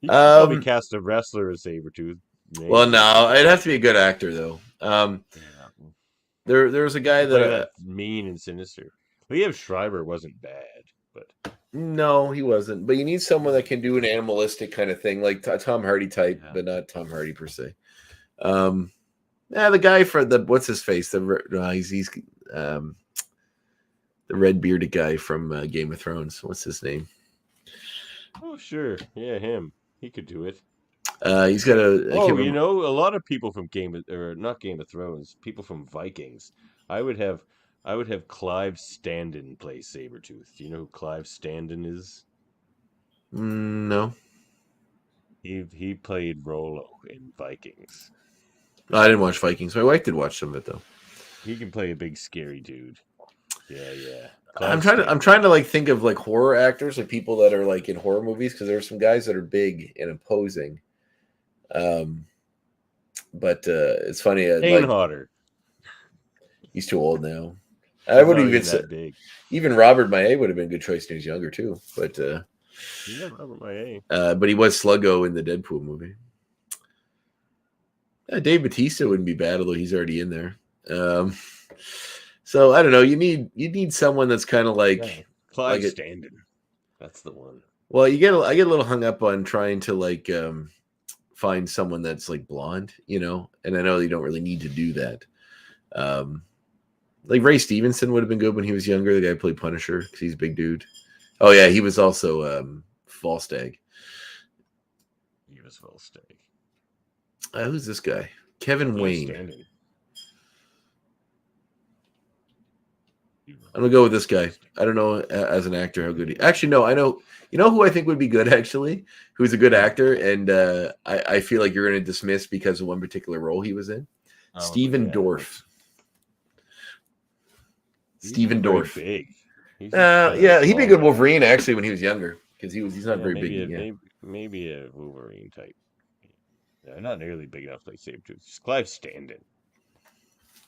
You could probably cast a wrestler as Sabretooth. Maybe. Well, no, it'd have to be a good actor though. There was a guy that mean and sinister. Liev Schreiber wasn't bad, but no, he wasn't. But you need someone that can do an animalistic kind of thing, like a Tom Hardy type, but not Tom Hardy per se. The guy for what's his face? He's the red bearded guy from Game of Thrones. What's his name? Oh, sure, yeah, him. He could do it. He's got a. A lot of people from not Game of Thrones, people from Vikings. I would have Clive Standen play Sabretooth. Do you know who Clive Standen is? No. He played Rollo in Vikings. I didn't watch Vikings. My wife did watch some of it though. He can play a big scary dude. Yeah. I'm trying to like think of like horror actors, like people that are like in horror movies, because there are some guys that are big and imposing. But it's funny. Hodder. He's too old now. I would even say big. Even Robert Maillet would have been a good choice when he was younger too. But yeah, Robert Maillet. But he was Sluggo in the Deadpool movie. Dave Bautista wouldn't be bad, although he's already in there. So I don't know. You need someone that's kind of like Clive Standen. That's the one. Well, I get a little hung up on trying to like find someone that's like blonde, you know, and I know you don't really need to do that. Like Ray Stevenson would have been good when he was younger. The guy who played Punisher, because he's a big dude. Oh yeah, he was also Falstag. He was Falstag. Who's this guy? Kevin Wayne. I'm gonna go with this guy. I don't know as an actor how good he. Actually, no, I know. You know who I think would be good actually, who's a good actor, and I feel like you're gonna dismiss because of one particular role he was in. Steven Dorff. Steven Dorff. Big. Yeah, he'd be a good Wolverine actually when he was younger, because he's not very big. Maybe a Wolverine type. Yeah, not nearly big enough like Sabretooth. It's Clive Standen.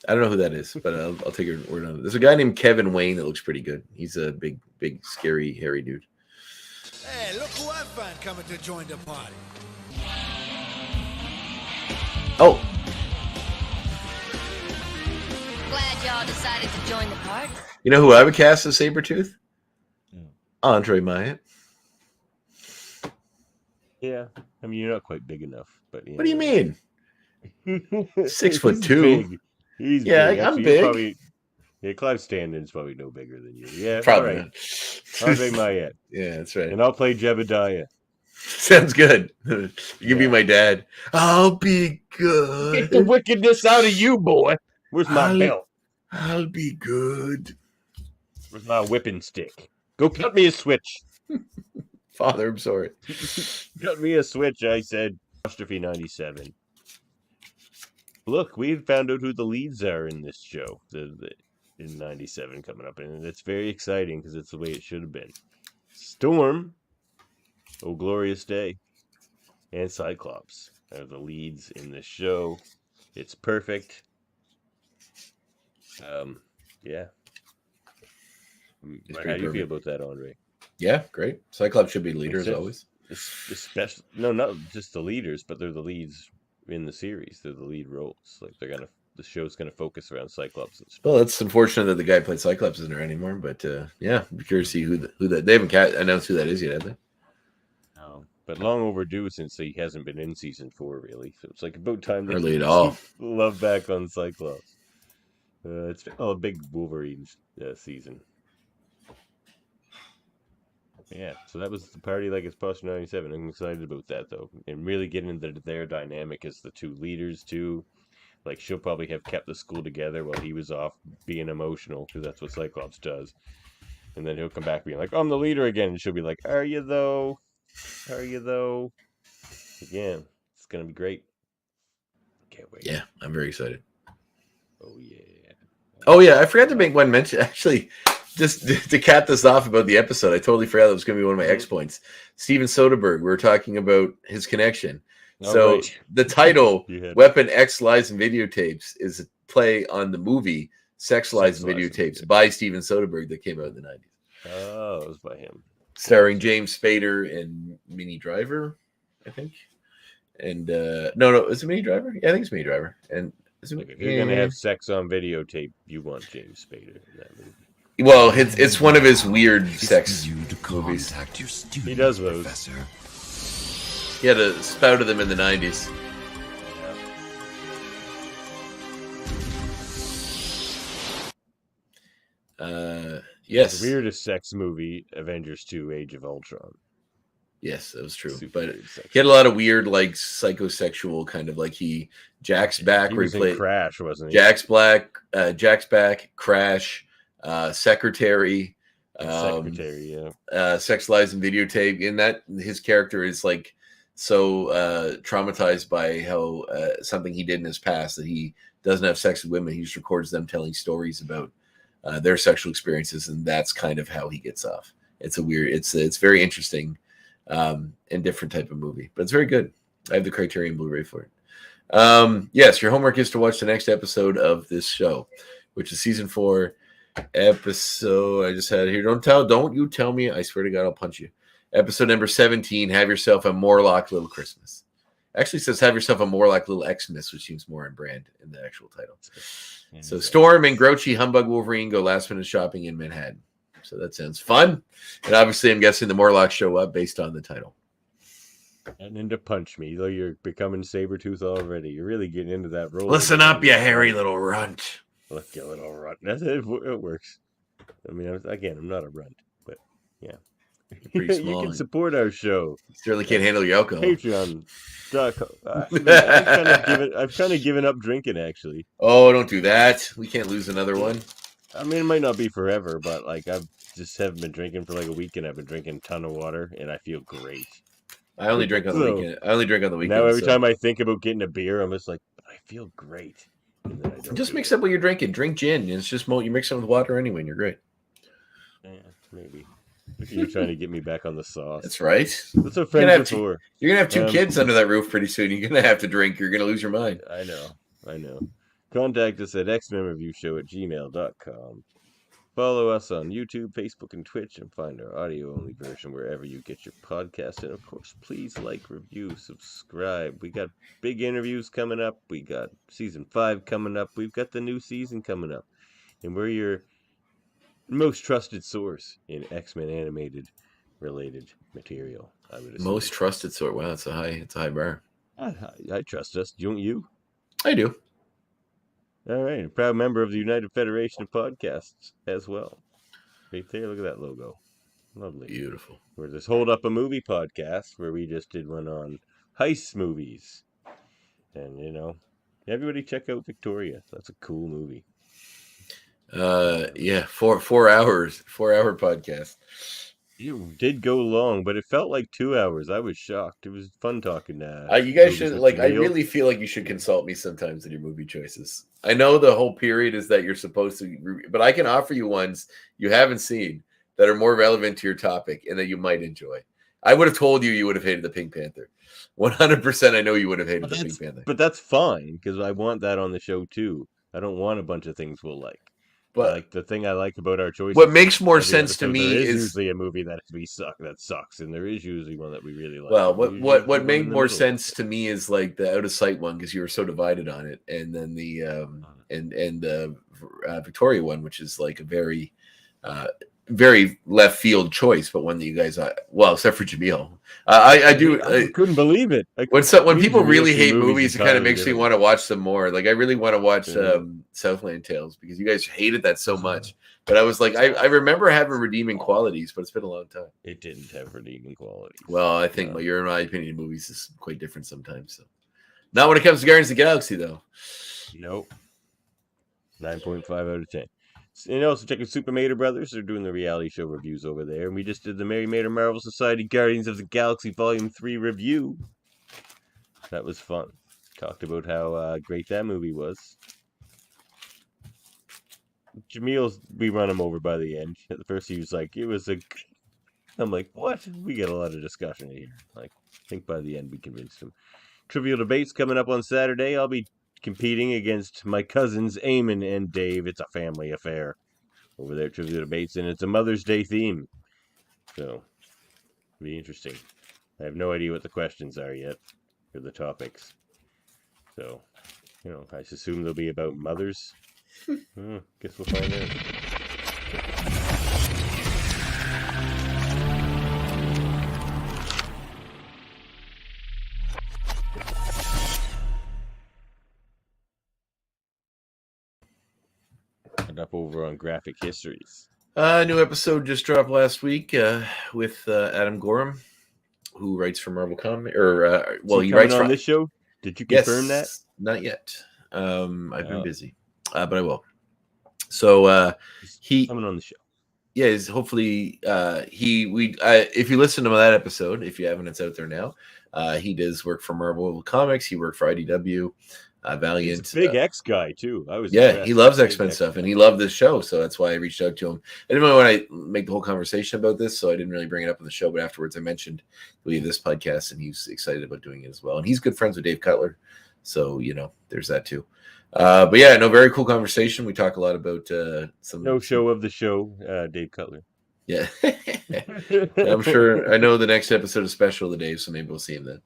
I don't know who that is, but I'll take your word on it. There's a guy named Kevin Wayne that looks pretty good. He's a big, scary, hairy dude. Hey, look who I found coming to join the party. Oh. Glad y'all decided to join the party. You know who I would cast as Sabretooth? Andre Myatt. Yeah. I mean, you're not quite big enough, but what do you mean? 6'2". Big. He's big. Actually, I'm big. Probably, Clive Standen's probably no bigger than you. Yeah, probably. Right. Andre Myatt. Yeah, that's right. And I'll play Jebediah. Sounds good. You can be my dad. I'll be good. Get the wickedness out of you, boy. Where's my belt? I'll be good. Where's my whipping stick? Go cut me a switch. Father, I'm sorry. Cut me a switch, I said. Apostrophe 97. Look, we found out who the leads are in this show in 97 coming up, and it's very exciting because it's the way it should have been. Storm, Oh Glorious Day, and Cyclops are the leads in this show. It's perfect. Yeah. How do you feel about that, Andre? Yeah, great. Cyclops should be leader as always. Especially, no, not just the leaders, but they're the leads in the series. They're the lead roles. Like the show's gonna focus around Cyclops. Well, it's unfortunate that the guy who played Cyclops isn't there anymore. But yeah, I'm curious to see who that. They haven't announced who that is yet, have they? No, but long overdue since he hasn't been in season 4 really. So it's like about time they Early at all. Love back on Cyclops. It's a big Wolverine season. Yeah, so that was the party like it's post 97. I'm excited about that though, and really getting into their dynamic as the two leaders too. Like she'll probably have kept the school together while he was off being emotional, because that's what Cyclops does. And then he'll come back being like, "I'm the leader again," and she'll be like, "Are you though? Are you though?" Again, it's gonna be great. Can't wait. Yeah, I'm very excited. Oh yeah. Oh yeah, I forgot to make one mention actually. Just to cap this off about the episode, I totally forgot that was going to be one of my X points. Steven Soderbergh, we were talking about his connection. So the title, Weapon X Lies and Videotapes, is a play on the movie Sex Lies and Videotapes by Steven Soderbergh that came out in the 90s. Oh, it was by him. Starring James Spader and Minnie Driver, I think. And no, is it Minnie Driver? Yeah, I think it's Minnie Driver. And if you're going to have sex on videotape, you want James Spader in that movie. Well, it's one of his weird sex movies. He does those. He had a spout of them in the 90s. Yes. The weirdest sex movie, Avengers 2, Age of Ultron. Yes, that was true. But he had a lot of weird, like, psychosexual kind of, like, Jack's back. He was in Crash, wasn't he? Jack's back, Crash. Secretary, Sex Lies and Videotape. In that, his character is like so traumatized by how something he did in his past that he doesn't have sex with women. He just records them telling stories about their sexual experiences, and that's kind of how he gets off. It's very interesting and different type of movie, but it's very good. I have the Criterion Blu-ray for it. Yes, your homework is to watch the next episode of this show, which is season 4, episode. I just had it here. Don't you tell me. I swear to God, I'll punch you. Episode number 17. Have yourself a Morlock Little Christmas. Actually says have yourself a Morlock Little Xmas, which seems more in brand in the actual title. So Storm and Grouchy Humbug Wolverine go last minute shopping in Manhattan. So that sounds fun. And obviously, I'm guessing the Morlocks show up based on the title. And then to punch me, though you're becoming Sabretooth already. You're really getting into that role. Listen up, you hairy little runt. Look, you little runt. That's it. It works. I mean, I'm not a runt, but yeah. Pretty small. You can support our show. You certainly can't handle your alcohol. Patreon.com. I've kind of given up drinking, actually. Oh, don't do that. We can't lose another one. I mean, it might not be forever, but like I've just haven't been drinking for like a week, and I've been drinking a ton of water, and I feel great. I only drink on the weekend. Now every time I think about getting a beer, I'm just like, I feel great. And then I don't just mix up what you're drinking. Drink gin. It's just you mix it with water anyway, and you're great. Yeah, maybe. You're trying to get me back on the sauce. That's right. That's what friends are for. You're gonna have 2 kids under that roof pretty soon. You're gonna have to drink. You're gonna lose your mind. I know. Contact us at xmenreview@gmail.com. Follow us on YouTube, Facebook, and Twitch, and find our audio-only version wherever you get your podcast. And, of course, please like, review, subscribe. We got big interviews coming up. We got Season 5 coming up. We've got the new season coming up. And we're your most trusted source in X-Men animated-related material, I would assume. Most trusted source. Wow, it's a high bar. I trust us. Don't you? I do. All right, a proud member of the United Federation of Podcasts as well. Right there, look at that logo. Lovely. Beautiful. We're this Hold Up a Movie podcast where we just did one on heist movies. And, everybody check out Victoria. That's a cool movie. Yeah, 4 hours, 4-hour podcast. You did go long, but it felt like 2 hours. I was shocked. It was fun talking. You guys should I really feel like you should consult me sometimes in your movie choices. I know the whole period is that you're supposed to, but I can offer you ones you haven't seen that are more relevant to your topic and that you might enjoy. I would have told you would have hated the Pink Panther. 100%. I know you would have hated the Pink Panther. But that's fine because I want that on the show too. I don't want a bunch of things we'll like. But like the thing I like about our choices. What makes more sense to me is is usually a movie that sucks, and there is usually one that we really like. Well, what made more sense to me is like the Out of Sight one because you were so divided on it, and then the the Victoria one, which is like a very very left field choice, but one that you guys except for Jaemeel. I couldn't believe it. When people really hate movies, it kind of makes me want to watch them more. Like I really want to watch Southland Tales because you guys hated that so much. But I was like, I remember having redeeming qualities, but it's been a long time. It didn't have redeeming qualities. Well, I think in my opinion, movies is quite different sometimes. So, not when it comes to Guardians of the Galaxy, though. Nope. 9.5 out of 10. And also check out Super Mater Brothers. They're doing the reality show reviews over there. And we just did the Mary Mater Marvel Society Guardians of the Galaxy Volume 3 review. That was fun. Talked about how great that movie was. Jameel's, we run him over by the end. At the first he was like, I'm like, what? We get a lot of discussion here. Like, I think by the end we convinced him. Trivial Debates coming up on Saturday. I'll be competing against my cousins Eamon and Dave. It's a family affair over there at Trivial Debates, and it's a Mother's Day theme. So, it'll be interesting. I have no idea what the questions are yet, or the topics. So, I assume they'll be about mothers. Guess we'll find out. Up over on Graphic Histories. New episode just dropped last week with Adam Gorham, who writes for Marvel Comics. He writes on this show. Did you confirm that? Not yet. I've been busy, but I will. So he coming on the show. Yeah, hopefully if you listen to that episode, if you haven't, it's out there now. He does work for Marvel Comics. He worked for IDW. Valiant. He's a big X guy too. I was Yeah, impressed. he loves Big X-Men stuff, and he loved this show, so that's why I reached out to him. I didn't really want to make the whole conversation about this, so I didn't really bring it up on the show. But afterwards, I mentioned we have this podcast, and he's excited about doing it as well. And he's good friends with Dave Cutler, so there's that too. But yeah, no, very cool conversation. We talk a lot about some show of the show, Dave Cutler. Yeah, I'm sure. I know the next episode is special to Dave, so maybe we'll see him then.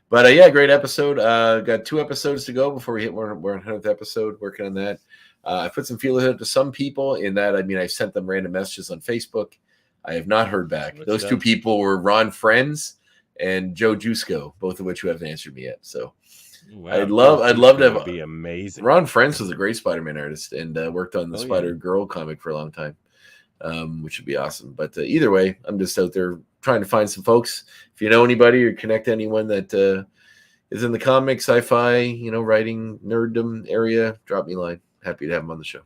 But yeah, great episode. Got 2 episodes to go before we hit 100th episode. Working on that. I put some feelers out to some people. In that, I mean, I sent them random messages on Facebook. I have not heard back. Those 2 people were Ron Friends and Joe Jusko, both of which who haven't answered me yet. So wow, I'd love to have. Be amazing. Ron Friends was a great Spider-Man artist and worked on the Spider-Girl comic for a long time. Which would be awesome. But either way, I'm just out there trying to find some folks. If you know anybody or connect anyone that is in the comic, sci-fi, writing, nerddom area, drop me a line. Happy to have them on the show.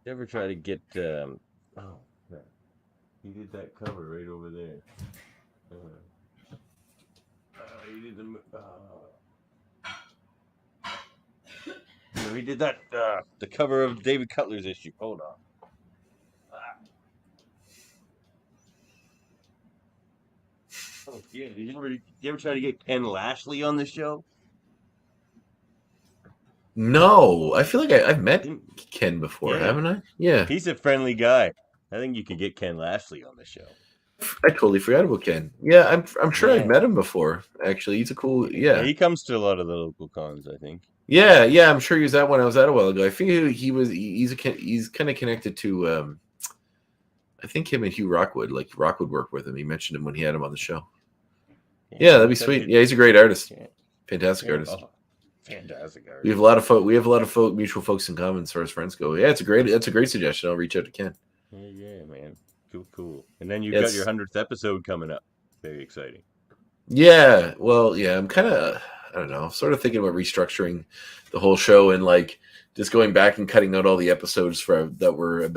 You ever try to get? Oh, man. He did that cover right over there. He did he did that. The cover of David Cutler's issue. Hold on. Oh, yeah. Did you ever try to get Ken Lashley on the show? No, I feel like I've met Ken before, haven't I? Yeah. He's a friendly guy. I think you could get Ken Lashley on the show. I totally forgot about Ken. Yeah, I'm sure I've met him before. Actually, he's a cool. Yeah, he comes to a lot of the local cons, I think. Yeah, I'm sure he was at one. I was at a while ago. I think he's kind of connected to. I think him and Hugh Rockwood. Like Rockwood worked with him. He mentioned him when he had him on the show. Yeah, that'd be sweet. Yeah, he's a great artist. Fantastic artist. Oh, fantastic artist. We have a lot of mutual folks in common as far as friends go. Yeah, that's a great suggestion. I'll reach out to Ken. Yeah, man. Cool. And then you've got your 100th episode coming up. Very exciting. Yeah. Well, yeah, I'm kind of, I don't know, sort of thinking about restructuring the whole show and like just going back and cutting out all the episodes that were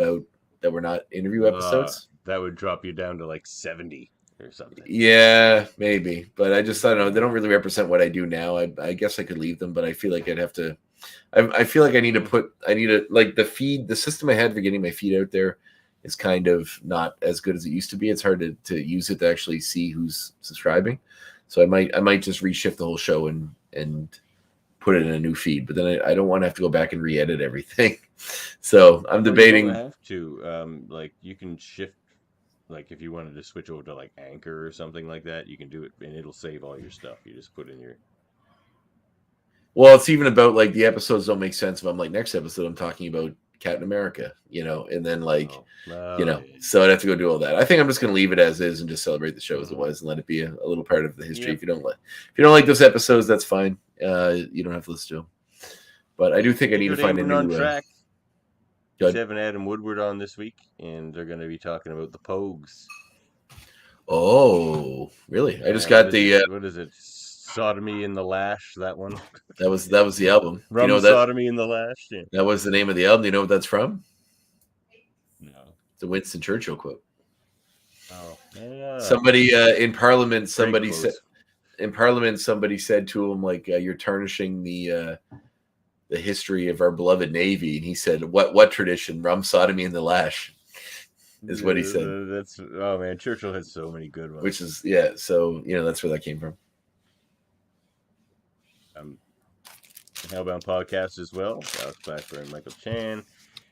not interview episodes. That would drop you down to like 70 or something. Yeah, maybe. But I don't know. They don't really represent what I do now. I guess I could leave them, but I feel like I'd have to. I feel like I need to like the feed. The system I had for getting my feed out there is kind of not as good as it used to be. It's hard to use it to actually see who's subscribing. So I might just reshift the whole show and put it in a new feed. But then I don't want to have to go back and re-edit everything. So I'm debating. You don't have to. Like you can shift. Like if you wanted to switch over to like Anchor or something like that, you can do it and it'll save all your stuff. You just put in your. Well, it's even about like the episodes don't make sense if I'm like next episode I'm talking about Captain America, and then like, so I'd have to go do all that. I think I'm just going to leave it as is and just celebrate the show as it was and let it be a little part of the history. Yeah. If you don't like those episodes, that's fine. You don't have to listen to them. But I do think I need to find a new track. He's having Adam Woodward on this week, and they're going to be talking about the Pogues. Oh, really? I just got what is it? Sodomy in the Lash, that one. That was the album. Sodomy in the Lash. Yeah. That was the name of the album. Do you know what that's from? No. It's a Winston Churchill quote. Oh. Yeah. Somebody in Parliament. Somebody said to him like, "You're tarnishing the history of our beloved Navy," and he said, "What tradition? Rum, sodomy, and the lash." Is what he said. Man, Churchill has so many good ones. Which is so that's where that came from. Hellbound podcast as well. Alex Blackburn and Michael Chan.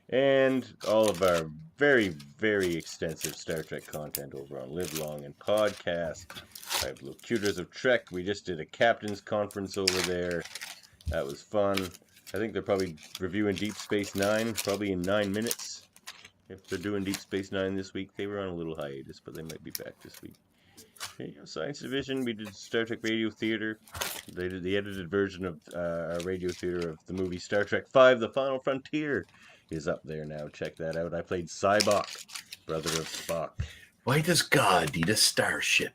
And all of our very, very extensive Star Trek content over on Live Long and Podcast. I have Locutors of Trek. We just did a captain's conference over there. That was fun. I think they're probably reviewing Deep Space Nine, probably in 9 minutes. If they're doing Deep Space Nine this week, they were on a little hiatus, but they might be back this week. Science Division, we did Star Trek Radio Theater. They did the edited version of our Radio Theater of the movie Star Trek V, The Final Frontier is up there now. Check that out. I played Cybok, brother of Spock. Why does God need a starship?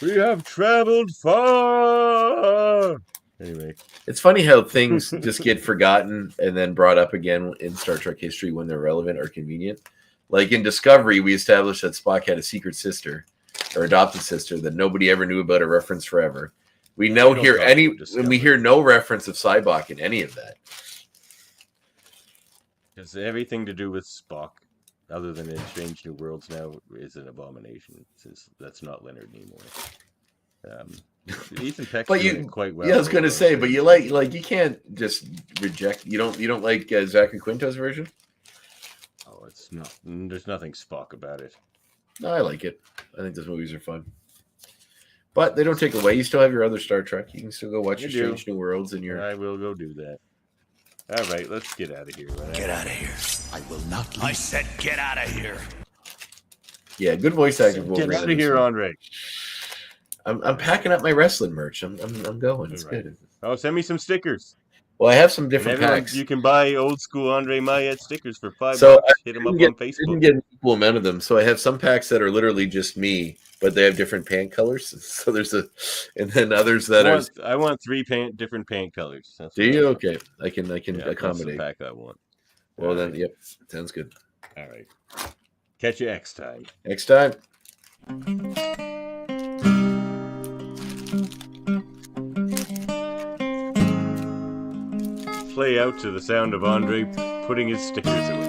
We have traveled far! Anyway. It's funny how things just get forgotten and then brought up again in Star Trek history when they're relevant or convenient. Like in Discovery, we established that Spock had a secret sister or adopted sister that nobody ever knew about or referenced forever. We don't hear any. We hear no reference of Cybok in any of that. Because everything to do with Spock, other than in Strange New Worlds now, is an abomination. Since that's not Leonard Nimoy. Ethan Peck's doing it quite well. Yeah, I was gonna say, but you like you can't just reject. You don't like Zachary Quinto's version. Oh, it's not. There's nothing Spock about it. No, I like it. I think those movies are fun. But they don't take away. You still have your other Star Trek. You can still go watch your Strange New Worlds and your. I will go do that. All right, let's get out of here. Get out of here. I will not leave. I said get out of here. Yeah, good voice acting. Get out of here, Andre. I'm packing up my wrestling merch. I'm going. It's good. Oh, send me some stickers. Well, I have some different packs. You can buy old school Andre Mayet stickers for $5. So hit them up on Facebook. I didn't get an equal amount of them. So I have some packs that are literally just me, but they have different pant colors. So there's and then others that I want different pant colors. Do you? Okay, I can accommodate. That's the pack I want. Well then, yep, sounds good. All right, catch you next time. Next time. Play out to the sound of Andre putting his stickers away.